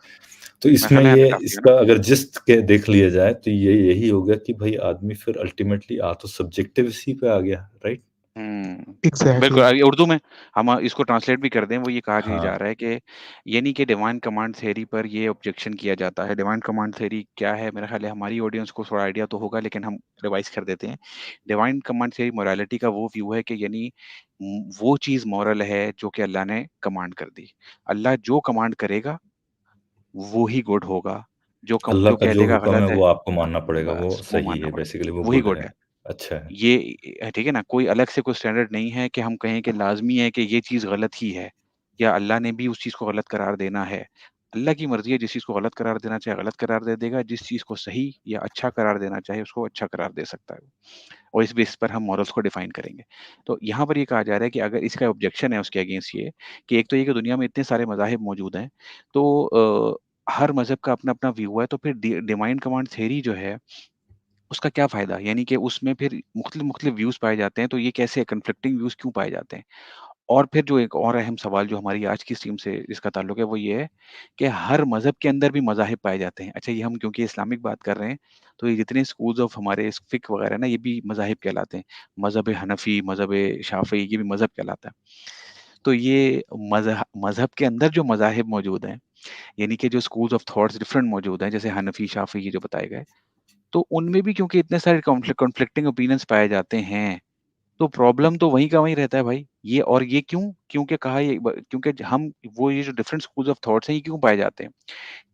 तो
मेरा
इसमें
ख़्याल है यहाँ
ये
तक काफ़ी है ना?
इसका अगर जिस्ट के देख लिया जाए तो ये यही हो गया कि भाई आदमी फिर अल्टीमेटली आ तो सब्जेक्टिव इसी पे आ गया, राइट?
हुँ। बिल्कुल
एग्ज़ैक्टली।
ये उर्दू में हम इसको ट्रांसलेट भी कर दें, वो ये कहा ये
हाँ,
जा रहा है कि ये नहीं कि डिवाइन कमांड थ्योरी पर ये ऑब्जेक्शन किया जाता है। डिवाइन कमांड थ्योरी क्या है? मेरा ख़्याल है हमारी ऑडियंस को थोड़ा आइडिया तो होगा, लेकिन हम रिवाइज़ कर देते हैं। डिवाइन कमांड थ्योरी मोरालिटी का वो व्यू है कि यानी वो चीज़ मोरल है जो कि अल्लाह ने कमांड कर दी। अल्लाह जो कमांड करेगा, वो ही गुड होगा।
अल्लाह
जो
का
कह
जो
देगा
हुक्म है
गलत है,
वो आपको मानना पड़ेगा, वो
बस वो
सही
मानना
है,
पड़ेगा।
बेसिकली वो
वही
गुड
गुड
है,
है।
अच्छा है।
ये ठीक है ना? कोई अलग से कोई स्टैंडर्ड नहीं है कि हम कहें कि लाज़मी है कि ये चीज़ गलत ही है या अल्लाह ने भी उस चीज़ को गलत करार देना है। अल्लाह की मर्ज़ी है, जिस चीज़ को गलत करार देना चाहे गलत करार दे देगा, जिस चीज़ को सही या अच्छा करार देना चाहे उसको अच्छा करार दे सकता है। और इस बेस पर हम मॉरल्स को डिफाइन करेंगे। तो यहाँ पर ये कहा जा रहा है कि अगर इसका ऑब्जेक्शन है उसके अगेंस्ट ये कि एक तो ये कि दुनिया में इतने सारे मज़ाहिब मौजूद हैं, तो हर मज़हब का अपना-अपना व्यू है, तो फिर डिवाइन कमांड थ्योरी जो है उसका क्या फ़ायदा? यानी कि उसमें फिर मुख्तलिफ़ व्यूज़ पाए जाते हैं, तो ये कैसे कन्फ्लिक्टिंग व्यूज़ क्यों पाए जाते हैं? और फिर जो एक और अहम सवाल जो हमारी आज की स्ट्रीम से जिसका ताल्लुक है, वो ये है कि हर मज़हब के अंदर भी मज़ाहिब पाए जाते हैं। अच्छा, ये हम क्योंकि इस्लामिक बात कर रहे हैं, तो ये जितने स्कूल्स ऑफ हमारे फ़िक़्ह वगैरह ना, ये भी मज़ाहिब कहलाते हैं। मज़हब हनफ़ी, मज़हब शाफ़िई, ये भी मज़हब कहलाता है। तो ये मज़हब के अंदर जो मज़ाहिब मौजूद हैं, यानी कि जो स्कूल्स ऑफ थॉट्स डिफरेंट मौजूद हैं, जैसे हनफ़ी, शाफ़िई ये जो बताए गए, तो उनमें भी क्योंकि इतने सारे कॉन्फ्लिक्टिंग ओपिनियंस पाए जाते हैं, तो प्रॉब्लम तो वहीं का वहीं रहता है भाई। ये और ये क्यों? क्योंकि कहा ये ब क्योंकि हम वो ये जो डिफरेंट स्कूल्स ऑफ थॉट्स हैं, ये क्यों पाए जाते हैं?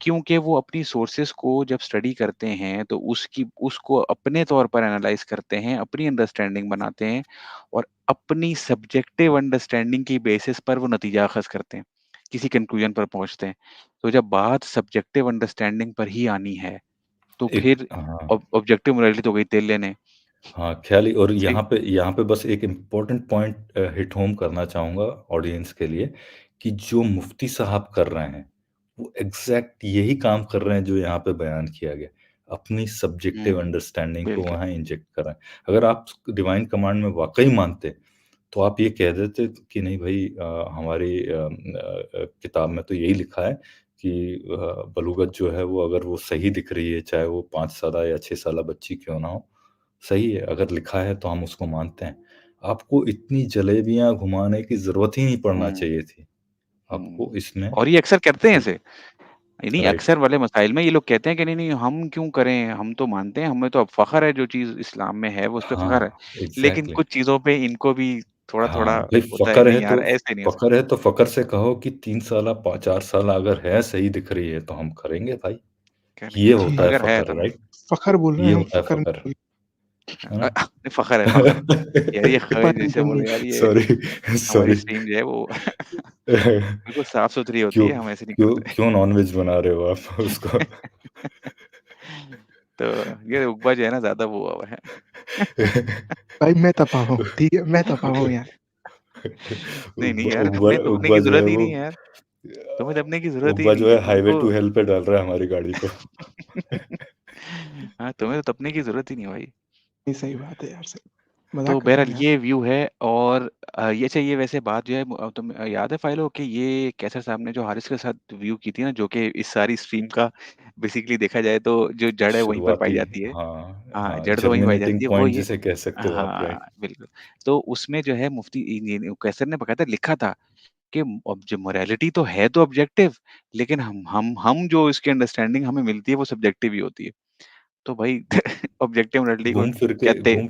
क्योंकि वो अपनी सोर्सेज़ को जब स्टडी करते हैं, तो उसको अपने तौर पर एनालाइज़ करते हैं, अपनी अंडरस्टैंडिंग बनाते हैं और अपनी सब्जेक्टिव अंडरस्टैंडिंग की बेसिस पर वो नतीजा अख़ज़ करते हैं, किसी कन्क्लूज़न पर पहुँचते हैं। तो जब बात सब्जेक्टिव अंडरस्टैंडिंग पर ही आनी है, तो
एक
फिर
हाँ।
ऑब्जेक्टिव मोरालिटी तो हो गई तेल लेने।
हाँ, ख़्याली और
सही
यहाँ पे बस एक इम्पोर्टेंट पॉइंट हिट होम करना चाहूँगा ऑडियंस के लिए कि जो मुफ्ती साहब कर रहे हैं, वो एग्ज़ैक्ट यही काम कर रहे हैं जो यहाँ पे बयान किया गया। अपनी सब्जेक्टिव
हुँ,
अंडरस्टैंडिंग को
बिल्कुल।
वहाँ इंजेक्ट कर रहे हैं। अगर आप डिवाइन कमांड में वाक़ई मानते, तो आप ये कह देते कि नहीं भई हमारी किताब में तो यही लिखा है कि बलूगत जो है वो अगर वो सही दिख रही है, चाहे वो 5 साला या 6 साला बच्ची क्यों ना हो, सही है, अगर लिखा है तो हम उसको मानते हैं। आपको इतनी जलेबियाँ घुमाने की ज़रूरत ही नहीं पड़ना
हुँ,
चाहिए थी।
हुँ।
आपको इसमें
और ये अक्सर करते हैं ऐसे। नहीं,
राइट।
अक्सर वाले मसाइल में ये लोग कहते हैं कि नहीं, नहीं हम क्यों करें, हम तो मानते हैं, हमें तो अब फ़ख्र है जो चीज़ इस्लाम में है वो उस पे फ़ख्र है।
हाँ,
लेकिन
एग्ज़ैक्टली।
कुछ चीज़ों पे इनको भी थोड़ा-थोड़ा
हाँ, भई
होता है नहीं यार ऐसे नहीं हो सकता।
फ़क्र है तो फ़क्र से कहो कि 3 साला 4 साल अगर है सही दिख रही है तो हम करेंगे भाई।
करेंगे
ये
हाँ,
जी,
होता है
अगर है
फ़क्र
तो
राइट?
फ़ख्र बोल रहे
ये
हैं हम,
होता है
फ़ख्र नहीं
फ़क्र,
बोल
है ना?
फ़ख्र है फ़ख्र। यार ये ख
पन
जैसे बोल
इंटेंडेड।
रहे हैं यार ये
सॉरी
हमारी
सॉरी।
स्ट्रीम जो है वो बिल्कुल साफ-सुथरी होती
क्यों
है, हम ऐसे नहीं
क्यों
करते।
क्यों नॉन-वेज बना रहे हो आप उसको?
तो ये उकबा जो है ना ज़्यादा वो हुआ हुआ है।
भाई मैं तपा हुआ हूँ, ठीक है? मैं तपा हुआ हूँ यहाँ।
नहीं, नहीं यार
उकबा
तुम्हें तपने
उकबा
की
जो है
ज़रूरत ही
वो
नहीं है यार, तुम्हें तपने की ज़रूरत ही
उकबा जो
नहीं
है
है,
हाईवे
तुमको
टू हेल पे डाल रहा है हमारी गाड़ी को।
हाँ, तुम्हें तो तपने की ज़रूरत ही नहीं भाई।
ये सही बात है यार, सही।
तो
मज़ाक कर रहा
बहरहाल
हूँ यार।
ये व्यू है और ये चाहिए वैसे बात जो है तुम्हें याद है फ़ाइलो कि ये कैसर साहब ने जो हारिस के साथ व्यू की थी ना, जो कि इस सारी स्ट्रीम का बेसिकली देखा जाए तो जो जड़ है वहीं पर पाई
शुरुआती
जाती है।
हाँ,
हाँ,
हाँ,
जड़ तो वहीं पाई
जर्मिनेटिंग
जाती है, वो
पॉइंट
ये
जिसे कह सकते हो आप
हाँ,
राइट।
बिल्कुल। तो उसमें जो है मुफ्ती कैसर ने बाकायदा लिखा था कि अब जो मोरालिटी तो ऑब्जेक्टिव लेकिन हम जो इसकी अंडरस्टैंडिंग हमें मिलती है वो सब्जेक्टिव ही होती है। तो भाई ऑब्जेक्टिव मोरालिटी को क्या तेल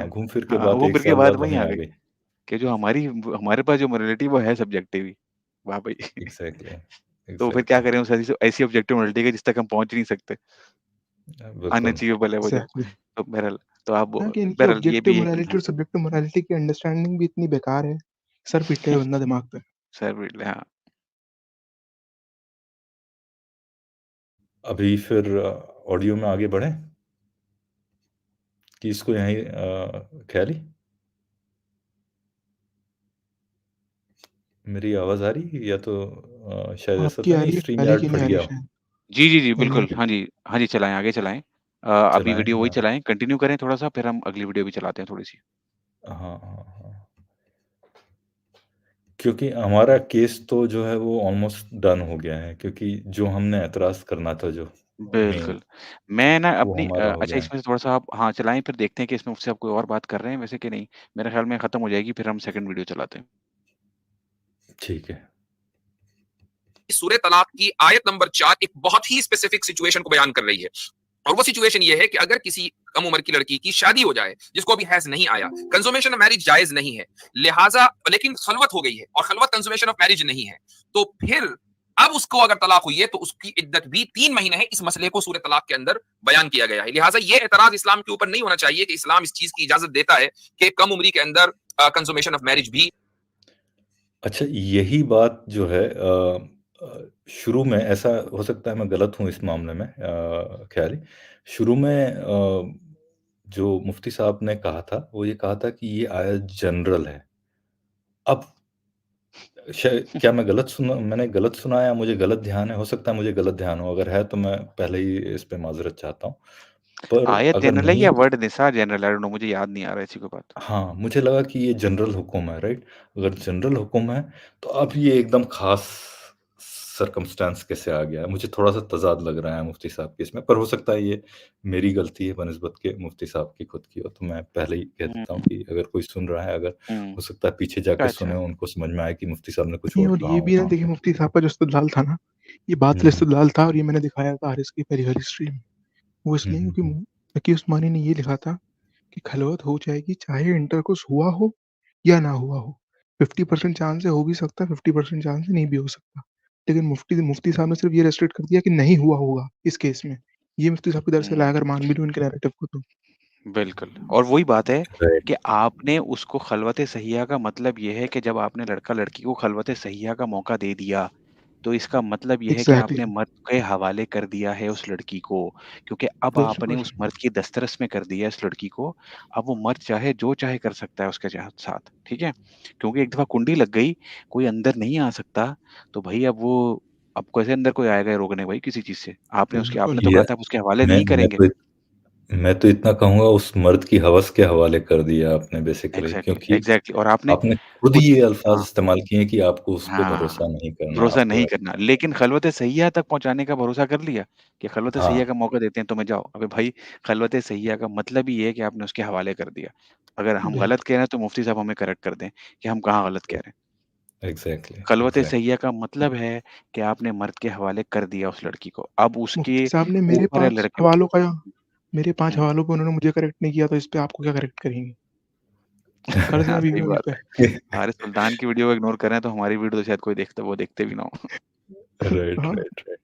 घूम फिर के
हाँ,
बात
घूम
1
फिर के
साल
बाद
बाद
वहीं
वहीं
आ
आ
गए
गई।
कि जो हमारे पास जो मोरालिटी वो है सब्जेक्टिव ही। वाह भाई!
एग्ज़ैक्टली,
तो फिर क्या
एग्ज़ैक्टली।
करें उस ऐसी ऑब्जेक्टिव मोरालिटी के जिस तक हम पहुँच ही नहीं सकते।
बिल्कुल।
अनअचीवेबल है वो जब।
एग्ज़ैक्टली।
तो बहरहाल तो आप
हाँ, कि इनकी
बहरहाल ये
ऑब्जेक्टिव
भी एक
मोरालिटी
हाँ,
और सब्जेक्टिव मोरालिटी की अंडरस्टैंडिंग भी इतनी बेकार है, सर पीटेगा बंदा दिमाग पे।
सर बिल्कुल हाँ।
अभी फिर ऑडियो में आगे बढ़ें? कि इसको यहीं ख़ैरी? मेरी आवाज़ आ रही है या तो शायद ऐसा
आपकी
तो
आ
नहीं
रही है,
स्ट्रीम
खाली
यार्ड
की नहीं
फट
आ रही
गया
है
हो?
शायद।
जी, जी, जी,
नहीं, नहीं आ
बिल्कुल।
रही।
हाँ जी। हाँ जी, चलाएँ, आगे चलाएँ। अभी
चलाएँ?
वीडियो वही
हाँ।
चलाएँ, कंटिन्यू करें थोड़ा-सा फिर हम अगली वीडियो भी चलाते हैं थोड़ी-सी।
हाँ, हाँ, हाँ। क्योंकि हमारा केस तो जो है वो ऑलमोस्ट डन हो गया है क्योंकि जो हमने ऐतराज़ करना था जो मेन,
बिल्कुल। मैं ना
वो
अपनी
हमारा हो
अच्छा
गया है।
इसमें से थोड़ा-सा आप हाँ, चलाएँ फिर देखते हैं कि इसमें मुझसे आप कोई और बात कर रहे हैं वैसे कि नहीं? मेरे ख़्याल में ख़त्म हो जाएगी फिर हम सेकंड वीडियो चलाते हैं।
ठीक है।
सूरह तलाक की आयत नंबर 4 एक बहुत ही स्पेसिफिक सिचुएशन को बयान कर रही है और वो सिचुएशन ये है कि अगर किसी कम उम्र की लड़की की शादी हो जाए जिसको अभी हैज नहीं आया, कंसुमेशन ऑफ मैरिज जायज नहीं है, लिहाजा लेकिन खलवत हो गई है और खलवत कंसुमेशन ऑफ मैरिज नहीं है, तो फिर अब उसको अगर तलाक हुई है तो उसकी इद्दत भी 3 महीने है। इस मसले को सूरह तलाक के अंदर बयान किया गया है। लिहाजा ये एतराज इस्लाम के ऊपर नहीं होना चाहिए कि इस्लाम इस चीज की इजाजत देता है कि कम उम्री के अंदर कंसुमेशन ऑफ मैरिज भी
अच्छा यही बात जो है शुरू में ऐसा हो सकता है मैं गलत हूँ इस मामले में ख़ैरी। शुरू में जो मुफ्ती साहब ने कहा था, वो ये कहा था कि ये आयत जनरल है। अब क्या मैं गलत सुना मैंने गलत सुना या मुझे गलत ध्यान है? हो सकता है मुझे गलत ध्यान हो, अगर है तो मैं पहले ही इस पे माज़रत चाहता हूँ। पर
आयत
अगर
जनरल है
नहीं
या
तो
वर्ड निसार जनरल है? आई डोंट नो मुझे याद नहीं आ रहा है इसी के बाद।
हाँ, मुझे लगा कि ये जनरल हुक्म है, राइट? अगर जनरल हुक्म है, तो अब ये एकदम ख़ास सर्कमस्टेंस कैसे आ गया है? मुझे थोड़ा-सा तज़ाद लग रहा है मुफ्ती साहब के इसमें, पर हो सकता है ये मेरी गलती है बनिस्बत के मुफ्ती साहब की खुद की हो, तो मैं पहले ही कह
हुँ,
देता हूँ कि अगर कोई सुन रहा है, अगर
हुँ।
हो सकता है पीछे जाके सुने,
अच्छा।
उनको समझ में आए कि मुफ्ती साहब ने कुछ
नहीं,
और
और
कहा
ये
हो
भी ना
वहाँ
देखिए
पे।
मुफ्ती साहब का जो इस्तेदलाल था ना, ये बातिल
हुँ।
इस्तेदलाल था और ये मैंने दिखाया था हारिस की पहली वाली स्ट्रीम में। वो
हुँ,
इसलिए
हुँ,
क्योंकि
हुँ।
तकी उस्मानी ने ये लिखा था कि खलवत हो जाएगी चाहे इंटरकोर्स हुआ हो या ना हुआ हो। 50% चांस है हो भी सकता है, 50% चांस है नहीं भी हो सकता। लेकिन मुफ्ती साहब ने सिर्फ़ ये रेस्ट्रिक्ट कर दिया कि नहीं हुआ होगा इस केस में। ये मुफ्ती साहब की तरफ से
हुँ।
लाया अगर मान भी लूँ इनके नैरेटिव को तो।
बिल्कुल, और वही बात है
राइट।
कि आपने उसको खलवत सहिया का मतलब ये है कि जब आपने लड़का-लड़की को खलवत सहिया का मौका दे दिया, तो इसका मतलब ये है कि आपने
एग्ज़ैक्टली,
मर्द के हवाले कर दिया है उस लड़की को, क्योंकि अब आपने
बिल्कुल।
उस मर्द की दस्तरस में कर दिया है उस लड़की को, अब वो मर्द चाहे जो चाहे कर सकता है उसके साथ, ठीक है? क्योंकि एक दफ़ा कुंडी लग गई, कोई अंदर नहीं आ सकता, तो भई अब कैसे अंदर कोई आएगा रोकने भाई किसी चीज़ से? आपने
बिल्कुल।
तो कहा
या
था आप उसके हवाले
मैं
नहीं
मैं
करेंगे।
तो मैं तो इतना कहूँगा उस मर्द की हवस के हवाले कर दिया आपने बेसिकली,
एग्ज़ैक्टली,
क्योंकि
एग्ज़ैक्टली और आपने
आपने खुद ही
कुछ
ये अल्फ़ाज़
हाँ,
इस्तेमाल किए कि आपको उस पे
हाँ,
भरोसा नहीं करना,
भरोसा
आपको
नहीं
है
करना, लेकिन खलवत-ए-सैय्यह तक पहुँचाने का भरोसा कर लिया कि
हाँ,
खलवत-ए-सैय्यह का मौका देते हैं तुम्हें जाओ। अबे भाई खलवत-ए-सैय्यह का मतलब ही ये है कि आपने उसके हवाले कर दिया। अगर हम गलत
बिल्कुल।
कह रहे हैं तो मुफ्ती साहब हमें करेक्ट कर दें कि हम कहाँ गलत कह रहे हैं।
एग्ज़ैक्टली,
खलवत-ए-सैय्यह का मतलब है कि आपने मर्द के हवाले कर दिया उस लड़की को। अब उसके
मुफ्ती साहब ने मेरे
ऊपर है
5
लड़के
हवालों का मेरे 5
हुँ।
हवालों पे उन्होंने मुझे करेक्ट नहीं किया, तो इस पे आपको क्या करेक्ट करेंगे? कर्ज़ है
हाँ,
ना
सही
बीवी होने
बात
पे।
है। हारिस सुल्तान की वीडियो को इग्नोर कर रहे हैं तो हमारी वीडियो तो शायद कोई देखता वो देखते भी ना हो।
राइट,
हाँ,
राइट, राइट।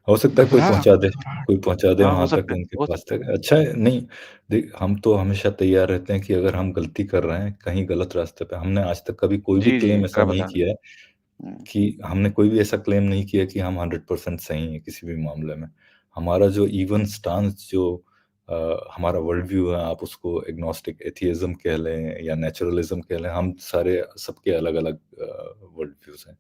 हो सकता है
घबराहट घबराहट।
कोई पहुँचा दे
हाँ,
वहाँ तक उनके
हो
पास
सकता है।
तक। अच्छा है, नहीं देख हम तो हमेशा तैयार रहते हैं कि अगर हम गलती कर रहे हैं, कहीं गलत रास्ते पे हमने आज तक कभी कोई भी
जी, जी,
क्लेम ऐसा
क्या
नहीं
बताना।
किया है
हुँ,
कि हमने कोई भी ऐसा क्लेम नहीं किया कि हम 100% सही हैं किसी भी मामले में। हमारा जो इवन स्टांस जो हमारा वर्ल्ड व्यू है, आप उसको एग्नोस्टिक एथियज़्म कह लें या नेचुरलिज़्म कह लें, हम सारे सबके अलग-अलग वर्ल्ड व्यूज़ हैं।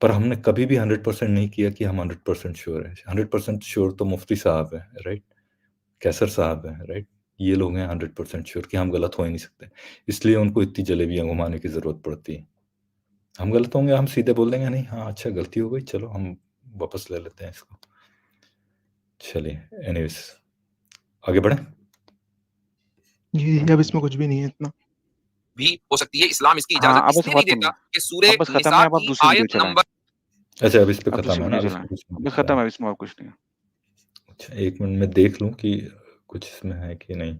पर हमने कभी भी 100% नहीं किया कि हम 100% श्योर हैं। 100% श्योर तो मुफ्ती साहब हैं, राइट? कैसर साहब हैं, राइट? ये लोग हैं 100% श्योर कि हम गलत हो ही नहीं सकते। इसलिए उनको इतनी जलेबियाँ घुमाने की ज़रूरत पड़ती है। हम गलत होंगे, हम सीधे बोल देंगे नहीं हाँ, अच्छा गलती हो गई, चलो हम वापस ले लेते हैं इसको। चलिए एनीवेज़ आगे बढ़ें?
जी, जी, अब इसमें कुछ भी नहीं है इतना।
भी हो सकती है। इस्लाम इसकी
हाँ,
इजाज़त
अब बस
इसलिए नहीं
खत्म
देता
है।
कि सूरे
अब बस खत्म
निसा
है, अब आप
की
दूसरी वीडियो
आयत
चलाएँ।
नंबर
अच्छा अब इस पे
अब
खत्म
दूसरी
है ना,
वीडियो
अब
चलाएँ।
इसमें कुछ नहीं
अब बस
बचा
खत्म
है।
है, इसमें और कुछ नहीं है।
अच्छा 1 मिनट में देख लूँ कि कुछ इसमें है कि नहीं?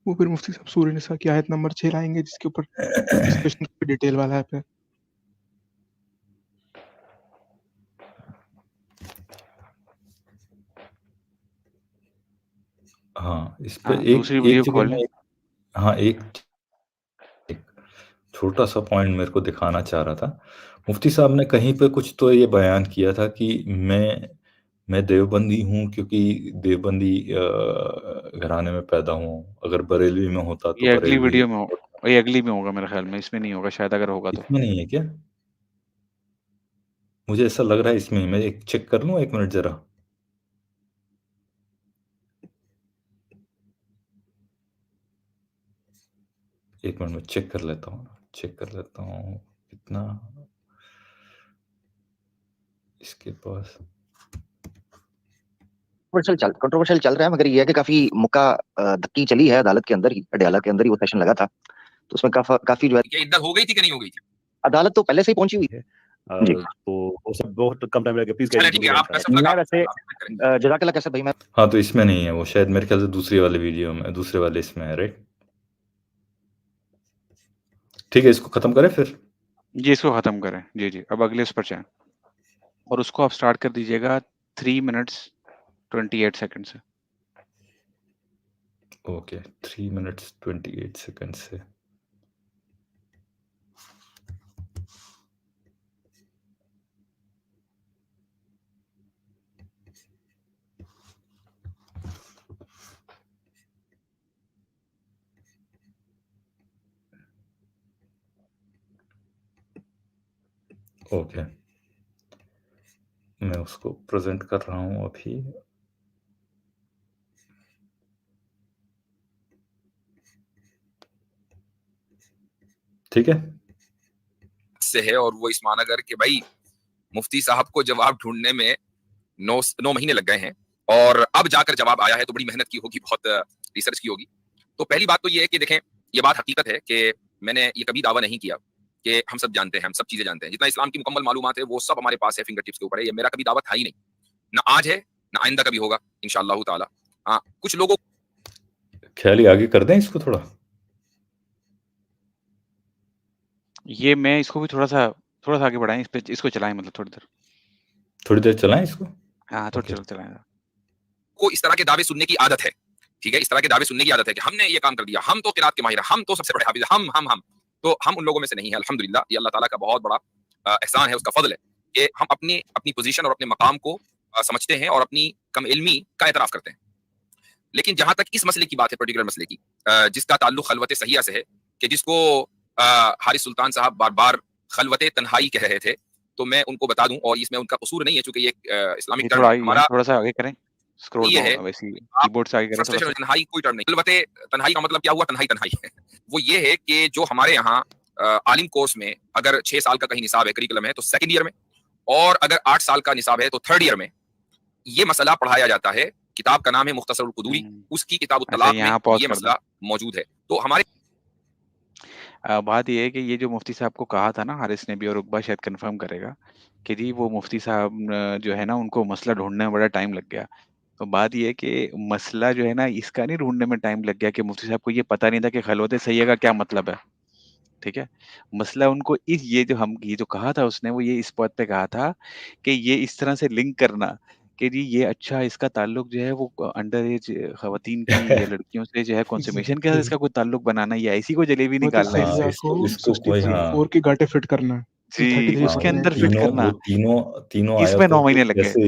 वो फिर मुफ्ती साहब सूरह निसा की आयत नंबर 6 लाएँगे जिसके ऊपर डिस्कशन काफ़ी डिटेल वाला है फिर।
हाँ, इस पे
हाँ,
एक
दूसरी
एक
वीडियो
जगह
खोल लें।
मैं हाँ, एक छोटा-सा पॉइंट मेरे को दिखाना चाह रहा था। मुफ्ती साहब ने कहीं पे कुछ तो ये बयान किया था कि मैं देवबंदी हूँ क्योंकि देवबंदी घराने में पैदा हुआ हूँ। अगर बरेलवी में होता तो
ये अगली
बरेलवी
वीडियो में हो ये अगली में होगा मेरे ख़्याल में, इसमें नहीं होगा शायद अगर होगा तो।
इसमें नहीं है क्या? मुझे ऐसा लग रहा है इसमें ही मैं एक चेक कर लूँ 1 मिनट ज़रा? एक मिनट में चेक कर लेता हूँ, चेक कर लेता हूँ कितना इसके पास
कंट्रोवर्शियल चल रहा है मगर ये है कि काफ़ी मुक्का धक्की चली है अदालत के अंदर ही, अडयाला के अंदर ही वो सेशन लगा था। तो उसमें काफ़ी जो है
क्या इद्दत हो गई थी कि नहीं हो गई थी?
अदालत तो पहले से ही पहुँची हुई है। जी।
तो वो सब बहुत कम टाइम लगेगा, प्लीज़
चलें
गाइस डू
ठीक है,
गाइस
आप कैसे लगा
मैं वैसे
करें।
जज़ाकल्लाह कैसर भाई मैं
हाँ, तो इसमें नहीं है वो शायद मेरे ख़्याल से दूसरी वाली वीडियो में दूसरे वाले इसमें है, राइट? ठीक है, इसको ख़त्म करें फिर?
जी, इसको ख़त्म करें। जी, जी, अब अगले उस पर जाएँ और उसको आप स्टार्ट कर दीजिएगा 3 मिनट्स 28 सेकंड से।
ओके, 3 मिनट्स 28 सेकंड से। ओके। मैं उसको प्रेज़ेंट कर रहा हूँ अभी। ठीक है?
से है और वो इस मानगर कि भाई मुफ्ती साहब को जवाब ढूँढने में 9 महीने लग गए हैं और अब जाकर जवाब आया है तो बड़ी मेहनत की होगी, बहुत रिसर्च की होगी। तो पहली बात तो ये है कि देखें, ये बात हकीकत है कि मैंने ये कभी दावा नहीं किया कि हम सब जानते हैं, हम सब चीज़ें जानते हैं। जितना इस्लाम की मुकम्मल मालूमात है, वो सब हमारे पास है, फिंगर टिप्स के ऊपर है। ये मेरा कभी दावा था ही नहीं। ना आज है, ना आइंदा कभी होगा, इंशाअल्लाह ताला। हाँ, कुछ लोगों
ख़्याली आगे कर दें इसको थोड़ा?
ये मैं इसको भी थोड़ा-सा आगे बढ़ाएँ, इसको चलाएँ मतलब थोड़ी देर।
थोड़ी देर चलाएँ इसको?
हाँ, थोड़ी
ओके।
चलाएँ।
को इस तरह के दावे सुनने की आदत है, ठीक है? इस तरह के दावे सुनने की आदत है कि हमने ये काम कर दिया, हम तो किरात के माहिर हैं, हम तो सबसे बड़े हाफिज़ हैं, हम। तो हम उन लोगों में से नहीं हैं, अल्हम्दुलिल्लाह। ये अल्लाह ताला का बहुत बड़ा एहसान है, उसका फ़ज़ल है कि हम अपनी अपनी पोज़ीशन और अपने मकाम को समझते हैं और अपनी कम इल्मी का एतराफ़ करते हैं। लेकिन जहाँ तक इस मसले की बात है, पर्टिकुलर मसले की, जिसका ताल्लुक खलवत सहिया से है, कि जिसको हारिस सुल्तान साहब बार-बार खलवत तन्हाई कह रहे थे, तो मैं उनको बता दूँ और इसमें उनका कसूर नहीं है, चूँकि ये इस्लामिक
ये
टर्म
थोड़ा
है।
आगे
हमारा
थोड़ा-सा आगे करें, स्क्रॉल
ये है
वैसे ही
आप
कीबोर्ड से आगे करें
फ्रस्ट्रेशन
थोड़ा-सा।
तन्हाई कोई टर्म नहीं। खलवते तन्हाई का मतलब क्या हुआ? तन्हाई तन्हाई है। वो ये है कि जो हमारे यहाँ आलिम कोर्स में अगर 6 साल का कहीं निसाब है, करिकुलम है, तो सेकंड ईयर में, और अगर 8 साल का निसाब है तो थर्ड ईयर में ये मसला पढ़ाया जाता है। किताब का नाम है मुख्तसरुल कुदूरी,
हुँ।
उसकी किताब
अच्छा,
तलाक में
यहाँ पॉज़
ये
कर दें।
मसला मौजूद है। तो हमारे
बात ये है कि ये जो मुफ्ती साहब को कहा था ना हारिस ने भी, और उकबा शायद कन्फर्म करेगा कि जी वो मुफ्ती साहब जो है ना उनको मसला ढूँढने में बड़ा टाइम लग गया। तो बात ये है कि मसला जो है ना इसका नहीं ढूँढने में टाइम लग गया कि मुफ्ती साहब को ये पता नहीं था कि खलवत सैय्यद का क्या मतलब है, ठीक है? मसला उनको इस ये जो कहा था उसने वो ये इस बात पे कहा था कि ये इस तरह से लिंक करना कि जी ये अच्छा इसका ताल्लुक जो है वो अंडर एज खवातीन की या लड़कियों से जो है कंसुमेशन के साथ
एग्ज़ैक्टली।
इसका कोई ताल्लुक बनाना या ऐसी कोई जलेबी
वो तो
निकालना है
हाँ,
इससे।
सैय्यदा को
इसको कोई हाँ।
64 के गाँठें फिट करना है। वो
जी,
33
उसके
वो
49
अंदर
की
फिट
लड़की
तीनों
है।
करना,
वो तीनों तीनों
इसमें 9
आयतों को
महीने लग गए।
कैसे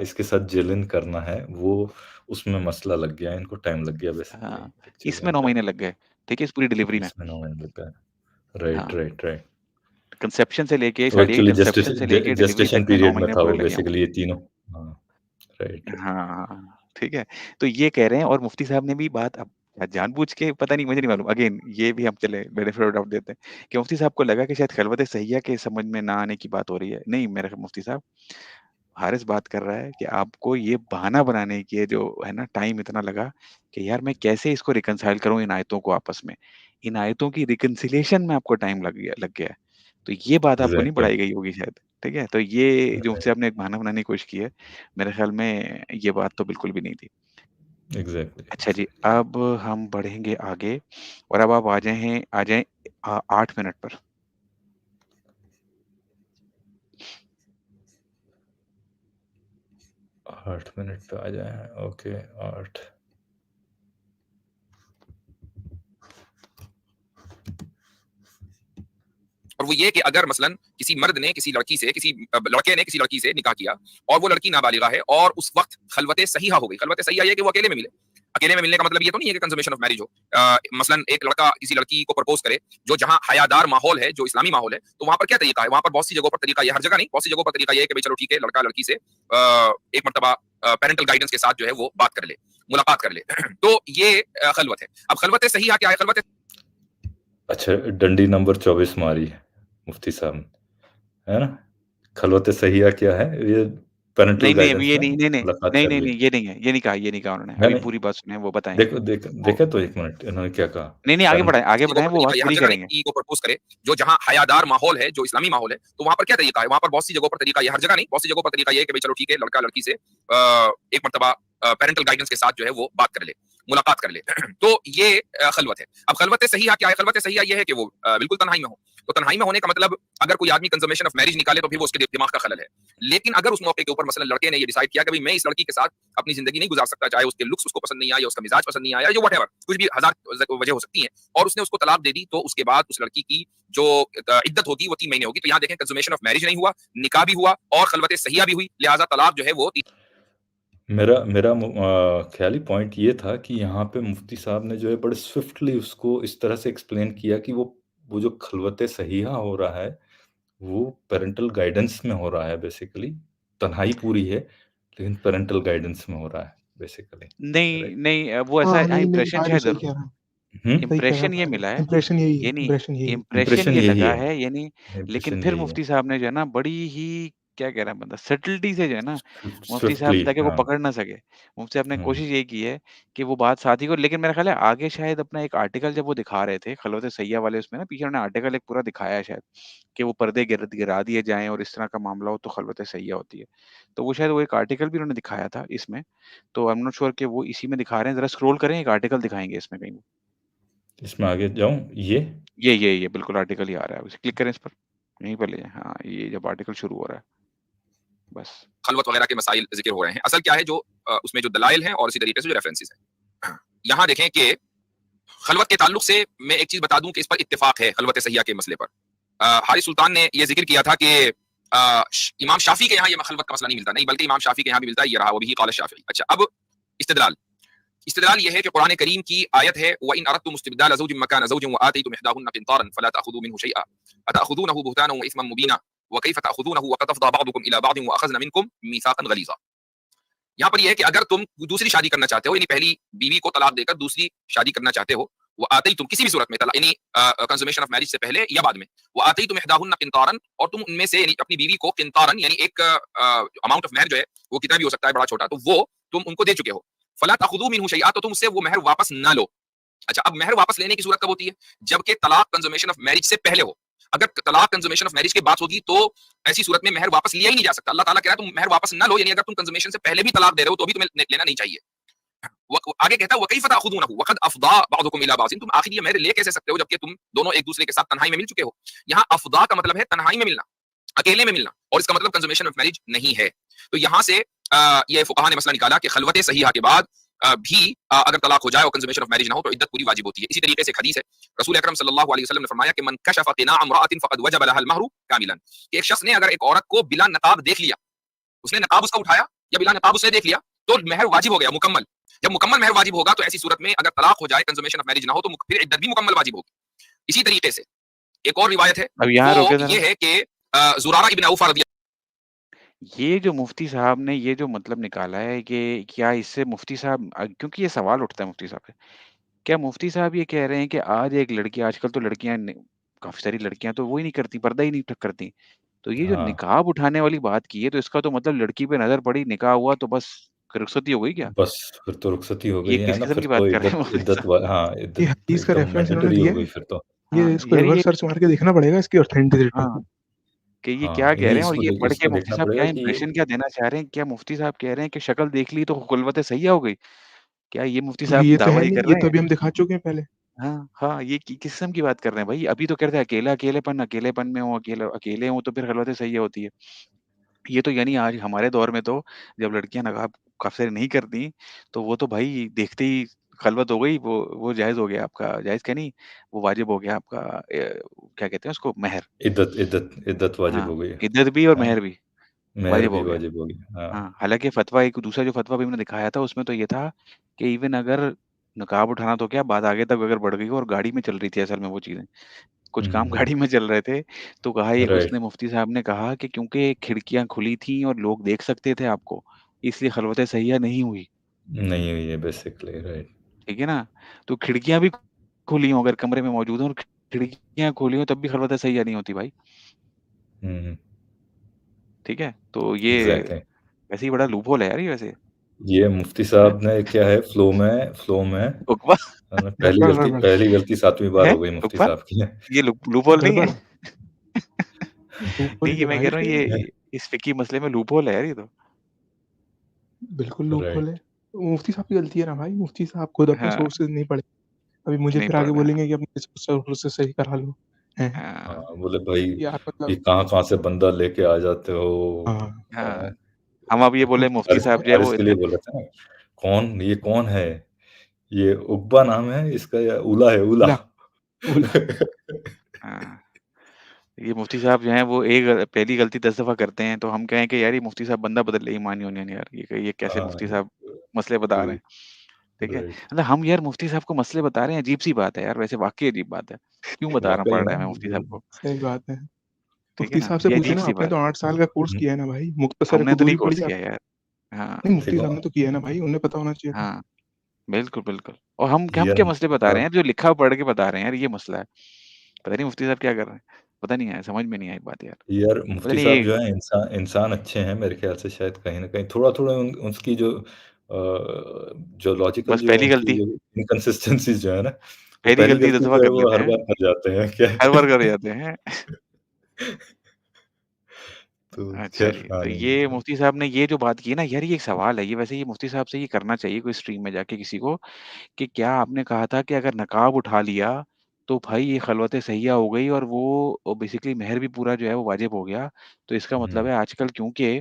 इसके साथ जेलिन करना है, वो उसमें मसला लग गया, इनको टाइम लग गया बेसिकली
हाँ,
एक्चुअली
इसमें 9
राइट।
महीने लग गए, ठीक है? इस पूरी डिलीवरी में।
इसमें 9 महीने लग गए। राइट,
हाँ,
राइट, राइट।
कंसेप्शन से लेके
वो
शादी के
एक्चुअली
कंसेप्शन से लेके डिलीवरी
जेस्टेशन
तक में 9
पीरियड में
महीने
था
पूरे
वो
लगे हैं।
बेसिकली ये तीनों। हाँ, राइट, राइट।
हाँ, ठीक है? तो ये कह रहे हैं, और मुफ्ती साहब ने भी बात अब जानबूझ के पता नहीं, मुझे नहीं मालूम, अगेन ये भी हम चले बेनिफिट ऑफ डाउट देते हैं कि मुफ्ती साहब को लगा कि शायद खलवत सैय्यद के समझ में ना आने की बात हो रही है। नहीं, मेरे मुफ्ती साहब, हारिस बात कर रहा है कि आपको ये बहाना बनाने के जो है ना टाइम इतना लगा कि यार मैं कैसे इसको रिकंसाइल करूँ इन आयतों को आपस में। इन आयतों की रिकंसिलिएशन में आपको टाइम लग गया है। तो ये बात आपको नहीं
एग्ज़ैक्टली,
पढ़ाई गई होगी शायद, ठीक है? तो ये जो मुफ्ती
राइट,
साहब ने एक बहाना बनाने की कोशिश की है, मेरे ख़्याल में ये बात तो बिल्कुल भी नहीं थी।
एग्ज़ैक्टली,
अच्छा जी,
एग्ज़ैक्टली।
अब हम बढ़ेंगे आगे, और अब आप आ जाएँ 8 मिनट पर।
8 मिनट पे आ जाएँ, ओके 8।
और वो ये कि अगर मसलन किसी मर्द ने किसी लड़की से, किसी लड़के ने किसी लड़की से निकाह किया और वो लड़की नाबालिगा है और उस वक्त खलवत सहीहा हो गई। खलवत सहीहा ये है कि वो अकेले में मिले। अकेले में मिलने का मतलब ये तो नहीं है कि कंजम्मेशन ऑफ मैरिज हो। मसलन एक लड़का किसी लड़की को प्रपोज करे, जो जहां हयादार माहौल है, जो इस्लामी माहौल है, तो वहां पर क्या तरीका है? वहां पर बहुत सी जगहों पर तरीका, ये हर जगह नहीं, बहुत सी जगहों पर तरीका ये है कि भाई चलो ठीक है, लड़का लड़की से एक मर्तबा पेरेंटल गाइडेंस के साथ जो है वो बात कर ले, मुलाकात कर ले। तो ये खलवत है। अब खलवत सहीहा क्या है? खलवत
अच्छा, डंडी नंबर 24 मारी है मुफ्ती साहब ने, है ना? खलवत सहिया क्या है? ये पैरेंटल
नहीं, नहीं, अभी
गाइडेंस
ये
में
नहीं, नहीं, नहीं,
मुलाकात
नहीं,
कर
नहीं,
ली।
नहीं, ये नहीं है, ये नहीं कहा उन्होंने।
नहीं,
अभी
नहीं,
पूरी बात सुने, वो बताएँगे।
देखो
वो
देखे तो 1 मिनट इन्होंने क्या कहा?
नहीं, नहीं,
पैरेंट
आगे
जगहों
बढ़ाएँ,
पर
वो
तरीका
बात
ये हर
पूरी
जगह नहीं
करेंगे।
कि को प्रपोज करे, जो जहां हयादार माहौल है, जो इस्लामी माहौल है, तो वहां पर क्या तरीका है? वहां पर बहुत सी जगहों पर तरीका ये हर जगह नहीं, बहुत सी जगहों पर तरीका ये है कि भाई चलो ठीक है, लड़का लड़की से एक मर्तबा पेरेंटल गाइडेंस के साथ जो है वो बात कर ले, मुलाकात कर ले। तो ये खलवत है। अब खलवत सहीहा क्या है? खलवत सहीहा ये है कि वो बिल्कुल तन्हाई में हो। तो तन्हाई में होने का मतलब, अगर कोई आदमी कंजम्मेशन ऑफ मैरिज निकाले तो फिर वो उसके दिमाग का खलल है। लेकिन अगर उस मौके के ऊपर मसलन लड़के ने ये डिसाइड किया कि भाई मैं इस लड़की के साथ अपनी जिंदगी नहीं गुजार सकता, चाहे उसके लुक्स उसको पसंद नहीं आया, उसका मिजाज पसंद नहीं आया, या व्हाटएवर, कुछ भी हजार वजह हो सकती है, और उसने उसको तलाक दे दी, तो उसके बाद उस लड़की की जो इद्दत होगी वो 3 महीने होगी। तो यहाँ देखें, कंजम्मेशन ऑफ मैरिज नहीं हुआ, निकाह भी हुआ और खलवत सहीहा भी हुई, लिहाजा तलाक जो है वो
मेरा मेरा ख़्याली पॉइंट ये था कि यहाँ पे मुफ्ती साहब ने जो है बड़े स्विफ्टली उसको इस तरह से एक्सप्लेन किया कि वो जो खलवत सहीहा हो रहा है, वो पैरेंटल गाइडेंस में हो रहा है बेसिकली। तन्हाई पूरी है, लेकिन पैरेंटल गाइडेंस में हो रहा है बेसिकली।
नहीं,
राइट।
नहीं, वो ऐसा
हाँ, नहीं, नहीं,
इंप्रेशन
हारिस
शायद
सही
ज़रूर,
कह रहा है।
हुँ?
सही कह रहा है
इंप्रेशन ये
हारिस।
मिला है,
इंप्रेशन यही है,
ये नहीं,
इंप्रेशन यही है।
इंप्रेशन
इंप्रेशन
ये
यही
लगा
है,
है, ये नहीं, लेकिन
इंप्रेशन
फिर
यही है।
मुफ्ती साहब ने जो है ना बड़ी ही, क्या कह रहा है बंदा, सटलिटी से जो है ना, मुफ्ती साहब
स्विफ्टली
ताकि वो
हाँ।
पकड़ ना सके। मुफ्ती साहब ने
हुँ।
कोशिश यही की है कि वो बात साथ ही को, लेकिन मेरा ख़्याल है आगे शायद अपना एक आर्टिकल जब वो दिखा रहे थे, खलवत सैय्यद वाले उसमें ना पीछे उन्होंने आर्टिकल एक पूरा दिखाया है शायद, कि वो पर्दे गिरा दिए जाएँ और इस तरह का मामला हो तो खलवत सैय्यद होती है। तो वो शायद वो एक आर्टिकल भी उन्होंने दिखाया था इसमें, तो आई एम नॉट श्योर कि वो इसी में दिखा रहे हैं, ज़रा स्क्रॉल करें, एक आर्टिकल दिखाएँगे इसमें कहीं।
इसमें आगे जाऊँ? ये?
ये बिल्कुल आर्टिकल ही आ रहा है, उसे क्लिक करें इस पर, यहीं पर ले जाएँ। हाँ, ये जब आर्टिकल शुरू हो रहा है, बस।
खलवत वगैरह के मसाइल ज़िक्र हो रहे हैं। असल क्या है, जो उसमें जो दलाइल हैं और इसी तरीके से जो रेफरेंसेस हैं। यहाँ देखें कि खलवत के ताल्लुक से मैं एक चीज़ बता दूँ कि इस पर इत्तेफाक है खलवत सहीहा के मसले पर। हारिस सुल्तान ने ये ज़िक्र किया था कि इमाम शाफ़ी के यहाँ ये खलवत का मसला नहीं मिलता, नहीं, बल्कि इमाम शाफ़ी के यहाँ भी मिलता है, ये रहा वही क़ाल शाफ़िई। अच्छा, अब इस्तिदलाल इस्तिदलाल ये है कि कुरान करीम की आयत है, व इन अरदतुम इस्तिबदाल ज़ौजिन मकान ज़ौजिन व आतैतुम इहदाहुन्ना क़िंतारन फला तअख़ुज़ू मिन्हु शैअन अतअख़ुज़ूनहु बुहतानन व इस्मन मुबीना व कैफ़ तअख़ुज़ूनहु व क़द अफ़ज़ा बअदुकुम इला बअदिन व अख़ज़ना मिनकुम मीसाक़न ग़लीज़ा। यहाँ पर ये है कि अगर तुम दूसरी शादी करना चाहते हो, यानी पहली बीवी को तलाक देकर दूसरी शादी करना चाहते हो, वो आते ही तुम किसी भी सूरत में यानी कंसुमेशन ऑफ मैरिज से पहले या बाद में, वो आते ही तुम इहदाहुन्ना किंतारन, और तुम उनमें से यानी अपनी बीवी को किंतारन यानी एक अमाउंट ऑफ महर जो है वो कितना भी हो सकता है, बड़ा छोटा, तो वो तुम उनको दे चुके हो। फला तखुदू मिनहु शैआ, तो तुम उससे वो महर वापस ना लो। अच्छा, अब महर वापस लेने की सूरत कब होती है? जबकि तलाक कंसुमेशन ऑफ मैरिज से पहले हो। अगर तलाक कंसुमेशन ऑफ मैरिज के बाद होगी तो ऐसी सूरत में महर वापस लिया ही नहीं जा सकता। अल्लाह ताला कह रहा है तुम महर वापस ना लो, यानी अगर तुम कंसुमेशन से पहले भी तलाक दे रहे हो तो भी तुम्हें लेना नहीं चाहिए। आगे कहता है वकैफ ताखुदूनहु वक़द अफ़दा बअदुकुम इला बाज़िन, तुम आखिर ये महर ले कैसे सकते हो जबकि तुम दोनों एक दूसरे के साथ तन्हाई में मिल चुके हो। यहाँ अफ़दा का मतलब है तन्हाई में मिलना, अकेले में मिलना, और इसका मतलब कंसुमेशन ऑफ मैरिज नहीं है। तो यहाँ से ये फुक़हा ने मसला निकाला कि खलवत सहीहा के बाद भी अगर तलाक हो जाए और कंसुमेशन ऑफ मैरिज ना हो तो इद्दत पूरी वाजिब होती है। इसी तरीके से एक हदीस है, रसूल अकरम सल्लल्लाहु अलैहि वसल्लम ने फरमाया कि मन कशफ़ क़िनाअ इम्रअतिन फ़क़द वजब लहा अल-महरु कामिलन, कि एक शख्स ने अगर एक औरत को बिला नकाब देख लिया, उसने नकाब उसका उठाया या बिला नकाब उसने देख लिया, तो महर वाजिब हो गया मुकम्मल। जब मुकम्मल महर वाजिब होगा तो ऐसी सूरत में अगर तलाक हो जाए, कंसुमेशन ऑफ मैरिज ना हो, तो फिर इद्दत भी मुकम्मल वाजिब होगी। इसी तरीके से एक और रिवायत है,
अब यहाँ रोके
वो
ज़रा।
ये है कि ज़ुरारा इब्न औफ़ा रज़ियल्लाहु
ये जो मुफ्ती साहब ने ये जो मतलब निकाला है कि क्या इससे मुफ्ती साहब क्योंकि ये सवाल उठता है मुफ्ती साहब से, क्या मुफ्ती साहब ये कह रहे हैं कि आज एक लड़की आजकल तो लड़कियाँ न काफ़ी सारी लड़कियाँ तो वो ही नहीं करती, पर्दा ही नहीं करती। तो ये जो
हाँ,
निकाब उठाने वाली बात की है, तो इसका तो मतलब लड़की पे नज़र पड़ी, निकाह हुआ तो बस रुखसती हो गई क्या?
बस फिर तो रुखसती हो
ये
गई है
किस
ना,
किस्म
फिर
की
तो
बात कर रहे हैं
इद्दत
मुफ्ती
इद्दत
साहब?
व हाँ,
ये
इद्दत
हदीस का
एकदम
रेफरेंस इन्होंने
मैंडेटरी
दिया
हो
है।
गई फिर तो।
ये
हाँ,
इसको
यार
रिवर्स
ये
सर्च मार के देखना पड़ेगा इसकी ऑथेंटिसिटी को।
हाँ, कि ये
हाँ,
क्या कह
नहीं
रहे हैं और ये पढ़ के
इसको
मुफ्ती
देखना
साहब
पड़ेगा
क्या
कि
इंप्रेशन क्या देना चाह रहे हैं? क्या मुफ्ती साहब कह रहे हैं कि शक्ल देख ली तो खुलवत सैय्या हो गई? क्या ये मुफ्ती
अभी
साहब
ये तो
दावा
है
ये
नहीं,
कर
ये
रहे
तो
हैं?
अभी हम दिखा चुके हैं पहले।
हाँ, हाँ, ये किस किस्म की बात कर रहे हैं भाई? अभी तो कह रहे थे अकेलेपन में हूँ, अकेले हूँ तो फिर खलवत सैय्या होती है। ये तो यानी आज हमारे दौर में तो जब लड़कियाँ नकाब काफ़ी सारी नहीं करती, तो वो तो भाई देखते ही खलवत हो गई, वो जायज़ हो गया आपका, जायज़ क्या नहीं, वो वाजिब हो गया आपका क्या कहते हैं उसको महर।
इद्दत वाजिब
हाँ,
हो गई।
इद्दत भी और
हाँ,
महर भी
मेहर
वाजिब
भी
हो गया।
वाजिब हो गई। हाँ,
हाँ, हालाँकि फ़तवा एक दूसरा जो फ़तवा भी उन्होंने दिखाया था उसमें तो ये था कि इवन अगर नकाब उठाना तो क्या बात आगे तक अगर बढ़ गई हो और गाड़ी में चल रही थी असल में वो चीज़ें, कुछ काम
हुँ,
गाड़ी में चल रहे थे, तो कहा ये
राइट।
उसने मुफ्ती साहब ने कहा कि क्योंकि खिड़कियाँ खुली थीं और लोग देख सकते थे आपको, इसलिए खलवत सहिया नहीं हुई,
नहीं हुई है बेसिकली, राइट।
ठीक है ना? तो खिड़कियाँ भी खुली हों अगर कमरे में मौजूद हों और खिड़कियाँ खुली हों तब भी खलवत सहिया नहीं होती भाई,
हुँ, हुँ,
ठीक है? तो ये
एग्ज़ैक्टली।
वैसे ही बड़ा लूपहोल है यार ये वैसे।
ये मुफ्ती
हैं?
साहब ने क्या है फ्लो में
उकबा
गड़बड़ गड़बड़
पहली गलती 7वीं बार
हैं?
हो गई मुफ्ती
उकबा
साहब की।
ये लूपहोल नहीं है?
गड़बड़ लूपहोल
नहीं,
ही
ये
है
मैं कह
भाई
रहा हूँ
फिर।
ये इस फ़िकी मसले में लूपहोल है यार ये तो।
बिल्कुल लूपहोल है।
राइट,
वो मुफ्ती साहब की गलती है ना भाई, मुफ्ती साहब खुद अपने
हाँ,
सोर्सेज़ नहीं पढ़े। अभी मुझे
नहीं
फिर
पढ़
आगे
रहे हैं।
बोलेंगे कि अपने सोर्सेज़ सही करा लो। हैं?
हाँ,
हाँ, बोले भाई
यार
ये
मतलब
कहाँ-कहाँ से बंदा लेके आ जाते हो।
हाँ,
हाँ।
हाँ,
हम अब ये बोले
मुफ्ती
मुफ्ती
साहब
साहब
ने
जो है
बारिश
वो
के लिए
इतने
बोल रहे थे ना, ये कौन है? ये उक़बा नाम है इसका या उला है उला?
उला उला
हाँ, ये मुफ्ती साहब जो हैं वो पहली गलती 10 दफ़ा करते हैं, तो हम कहें कि यार ये मुफ्ती साहब बंदा बदल ले ईमान यूनियन यार, ये कैसे
हाँ,
मुफ्ती साहब मसले बता रहे
वही,
हैं, ठीक है?
राइट।
मतलब हम यार मुफ्ती साहब को मसले बता रहे हैं, अजीब-सी बात है यार वैसे वाक़ई अजीब बात है। क्यों बताना
वाक़ई
पड़
में
रहा है हमें मुफ्ती साहब को,
सही बात है।
ठीक है
मुफ्ती
ना?
साहब से
ये
पूछिए ना,
अजीब-सी
आपने
बात
तो
है।
8 साल का कोर्स
हुँ,
किया है ना भाई, मुख्तसर
हमने तो नहीं
ख़ुदूरी
कोर्स
पढ़ी
किया
आपने?
यार। हाँ,
नहीं, मुफ्ती
देखो
साहब ने तो किया है ना भाई, उन्हें पता होना चाहिए था।
हाँ। बिल्कुल, बिल्कुल। और हम
यार
क्या मसले
मुफ्ती
बता रहे
साहब
हैं, जो लिखा पढ़ के बता रहे हैं यार, ये मसला है। पता नहीं मुफ्ती साहब क्या कर रहे हैं? पता नहीं यार, समझ में नहीं आई बात यार।
यार
पता
मुफ्ती
नहीं
साहब
ये
जो है इंसान अच्छे हैं मेरे ख़्याल से, शायद कहीं न कहीं थोड़ा-थोड़ा उसकी जो लॉजिकल
बस
जो
पहली
उनकी
गलती
इनकंसिस्टेंसीज़ जो है ना, वो
पहली
पहली
गलती 10
गलती
दफ़ा
जो है
कर
वो
लेते
हर
हैं,
बार कर जाते हैं क्या
हर बार कर जाते हैं।
तो
अच्छा
ख़ैर
जी,
हाँ,
तो ये
नहीं
मुफ्ती साहब ने ये जो बात की है ना, यार ये एक सवाल है, ये वैसे ये मुफ्ती साहब से ये करना चाहिए कोई स्ट्रीम में जाके किसी को, कि क्या आपने कहा था कि अगर नकाब उठा लिया, तो भाई ये खलवत सहिया हो गई और वो बेसिकली महर भी पूरा जो है वो वाजिब हो गया। तो इसका मतलब
हुँ,
है आजकल क्योंकि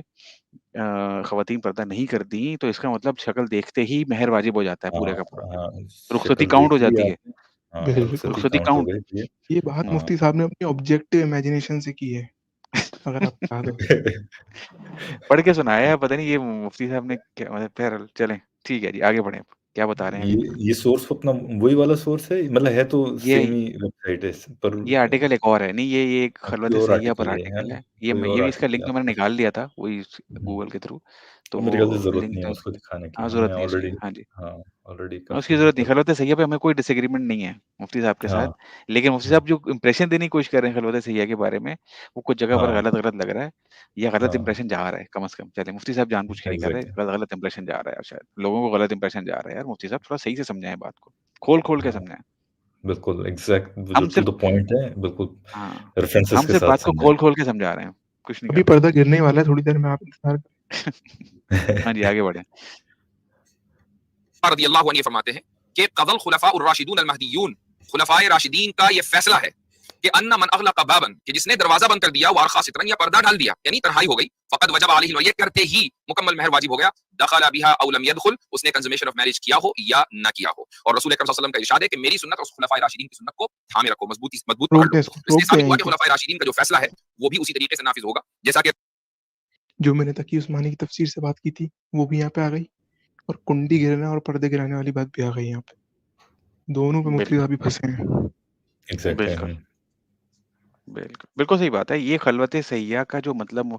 ख़वातीन पर्दा नहीं करती, तो इसका मतलब शक्ल देखते ही महर वाजिब हो जाता है
हाँ,
पूरे का पूरा।
हाँ,
रुख़सती
शक्ल
काउंट हो
देख ली
जाती है,
आपने, हाँ,
बिल्कुल।
रुख़सती
रुख़सती
काउंट हो
काउंट
गई थी।
ये बात
हाँ।
मुफ्ती साहब ने अपनी ऑब्जेक्टिव इमेजिनेशन से की है, अगर आपको याद हो।
पढ़ के सुनाया है, पता नहीं ये मुफ्ती साहब ने क्या मतलब बहरहाल चलें, ठीक है जी, आगे बढ़ें। क्या बता रहे हैं
ये
अभी?
ये सोर्स अपना वही वाला सोर्स है? मतलब है तो
ये
सेम ही वेबसाइट वेबसाइट है पर
ये आर्टिकल एक और है, नहीं ये एक
कोई
खलवत
और
सैय्या पर
आर्टिकल है
आर्टिकल
ना?
है।
कोई
ये
और
भी इसका
आर्टिकल
लिंक
है
तो मैंने
आपके
निकाल लिया था वही
हुँ।
गूगल के थ्रू, तो
तो मेरे ख्याल से
वो
ज़रूरत
लिंक
नहीं है
तो
उसको दिखाने की,
हाँ,
हमने
ज़रूरत नहीं है उसकी।
ऑलरेडी
हाँ जी।
हाँ, ऑलरेडी
उसकी
काफ़ी
ज़रूरत नहीं,
मतलब
खलवत सैय्या पे हमें कोई डिसएग्रीमेंट नहीं है मुफ्ती साहब के साथ।
हाँ,
लेकिन मुफ्ती
हाँ,
साहब जो इम्प्रेशन देने की कोशिश कर रहे हैं खलवत सैय्या के बारे में, वो कुछ जगह पर
हाँ,
गलत-गलत लग रहा है या गलत
हाँ,
इंप्रेशन जा रहा है कम से कम। चलिए मुफ्ती साहब जानबूझ के नहीं कर रहे,
एग्ज़ैक्टली
गलत इंप्रेशन जा रहा है शायद। लोगों को गलत इंप्रेशन जा रहा है यार, मुफ्ती साहब थोड़ा सही से समझाएँ बात को। खोल-खोल के
हाँ,
समझाएँ।
बिल्कुल एग्ज़ैक्ट जो
हम
टू
सिर्फ
द पॉइंट है, बिल्कुल
हाँ,
रेफरेंसेस
हम
के
सिर्फ
साथ
बात को
समझाएँ।
खोल-खोल के समझा रहे हैं, कुछ नहीं
अभी
कर
पर्दा गिरने वाला है, थोड़ी देर में आप इंतज़ार करें।
हाँ जी, आगे बढ़ें।
रदियल्लाहु अन्हु ये फरमाते हैं कि क़ज़ल खुलफ़ाउर राशिदून अल महदियून, खुलफ़ाए राशिदीन का ये फैसला है कि अन्ना मन अग़लक़ बाबन, कि जिसने दरवाज़ा बंद कर दिया, व अरख़ा सितरन या पर्दा डाल दिया, यानी तन्हाई हो गई, फ़क़द वजब अलैहि, ये करते ही मुकम्मल महर वाजिब हो गया, दख़ल बिहा औ लम यदख़ुल, उसने कंज़ुमेशन ऑफ मैरिज किया हो या ना किया हो। और रसूल अकरम सल्लल्लाहु अलैहि वसल्लम का इरशाद है कि मेरी सुन्नत और खुलफ़ाए राशिदीन की सुन्नत को थामे रखो, मज़बूत पकड़
रोक
लो।
दें इसको,
तो इससे
रोक दें
साबित हुआ
यहीं
कि
पे।
खुलफ़ाए राशिदीन का जो फैसला है, वो भी उसी तरीके से नाफ़िज़ होगा, जैसा कि
जो मैंने तकी उस्मानी की तफ़सीर से बात की थी, वो भी यहाँ पे आ गई और कुंडी गिरना और पर्दे गिराने वाली बात भी आ गई यहाँ पे। दोनों पे मुफ्ती
बिल्कुल,
साहब भी फँसे हैं।
एग्ज़ैक्टली
बिल्कुल, बिल्कुल। बिल्कुल सही बात है। ये खलवत सैय्या का जो मतलब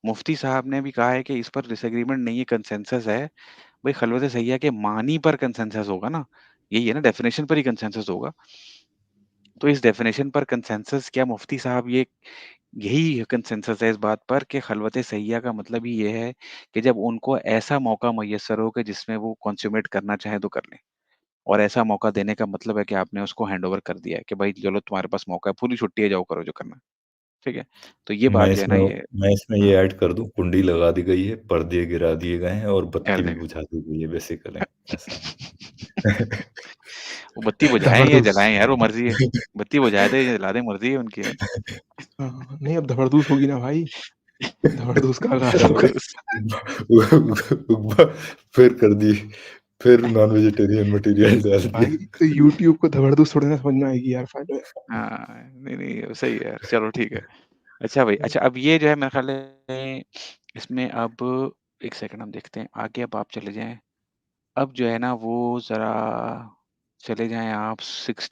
मुफ्ती साहब ने भी कहा है कि इस पर डिसएग्रीमेंट नहीं है, कंसेंसस है। भई खलवत सैय्या के मानी पर कंसेंसस होगा ना, यही है ना डेफ़िनेशन पर ही कंसेंसस होगा। तो इस डेफ़िनेशन पर कंसेंसस क्या मुफ्ती साहब ये यही कंसेंसस है इस बात पर कि खलवत सैय्या का मतलब ही ये है कि जब उनको ऐसा मौका मुयस्सर हो कि जिसमें वो कॉन्सुमेट करना चाहें तो कर लें। और ऐसा मौका देने का मतलब है कि आपने उसको हैंडओवर कर दिया है कि भाई चलो तुम्हारे पास मौका है, पूरी छुट्टी है, जाओ करो जो करना है। ठीक है? तो ये बात जो है ना ये
मैं इसमें ये
हाँ,
ऐड कर दूँ, कुंडी लगा दी गई है, पर्दे गिरा दिए गए हैं और बत्ती
कर
भी
देगा।
बुझा दी गई है बेसिकली, ऐसा है।
वो बत्ती बुझाएँ या
ज़बरदस्त।
जलाएँ यार वो मर्ज़ी है। बत्ती बुझा दें या जला दें मर्ज़ी है उनकी यार।
हाँ, हाँ। नहीं अब ज़बरदस्त होगी ना भाई, ज़बरदस्त का आगाज़ होगा।
फिर कर दी, फिर नॉन वेजिटेरियन मटीरियल डाल
भाई
दिया।
तो यूट्यूब को ज़बरदस्त थोड़ी ना समझ में आएगी यार फ़ायदा है।
हाँ, नहीं, नहीं सही है यार, चलो ठीक है। अच्छा भाई, अच्छा अब ये जो है मेरे ख़्याल है इसमें अब 1 सेकंड हम देखते हैं, आगे अब आप चले जाएँ। अब जो है ना वो ज़रा चले जाएँ आप 6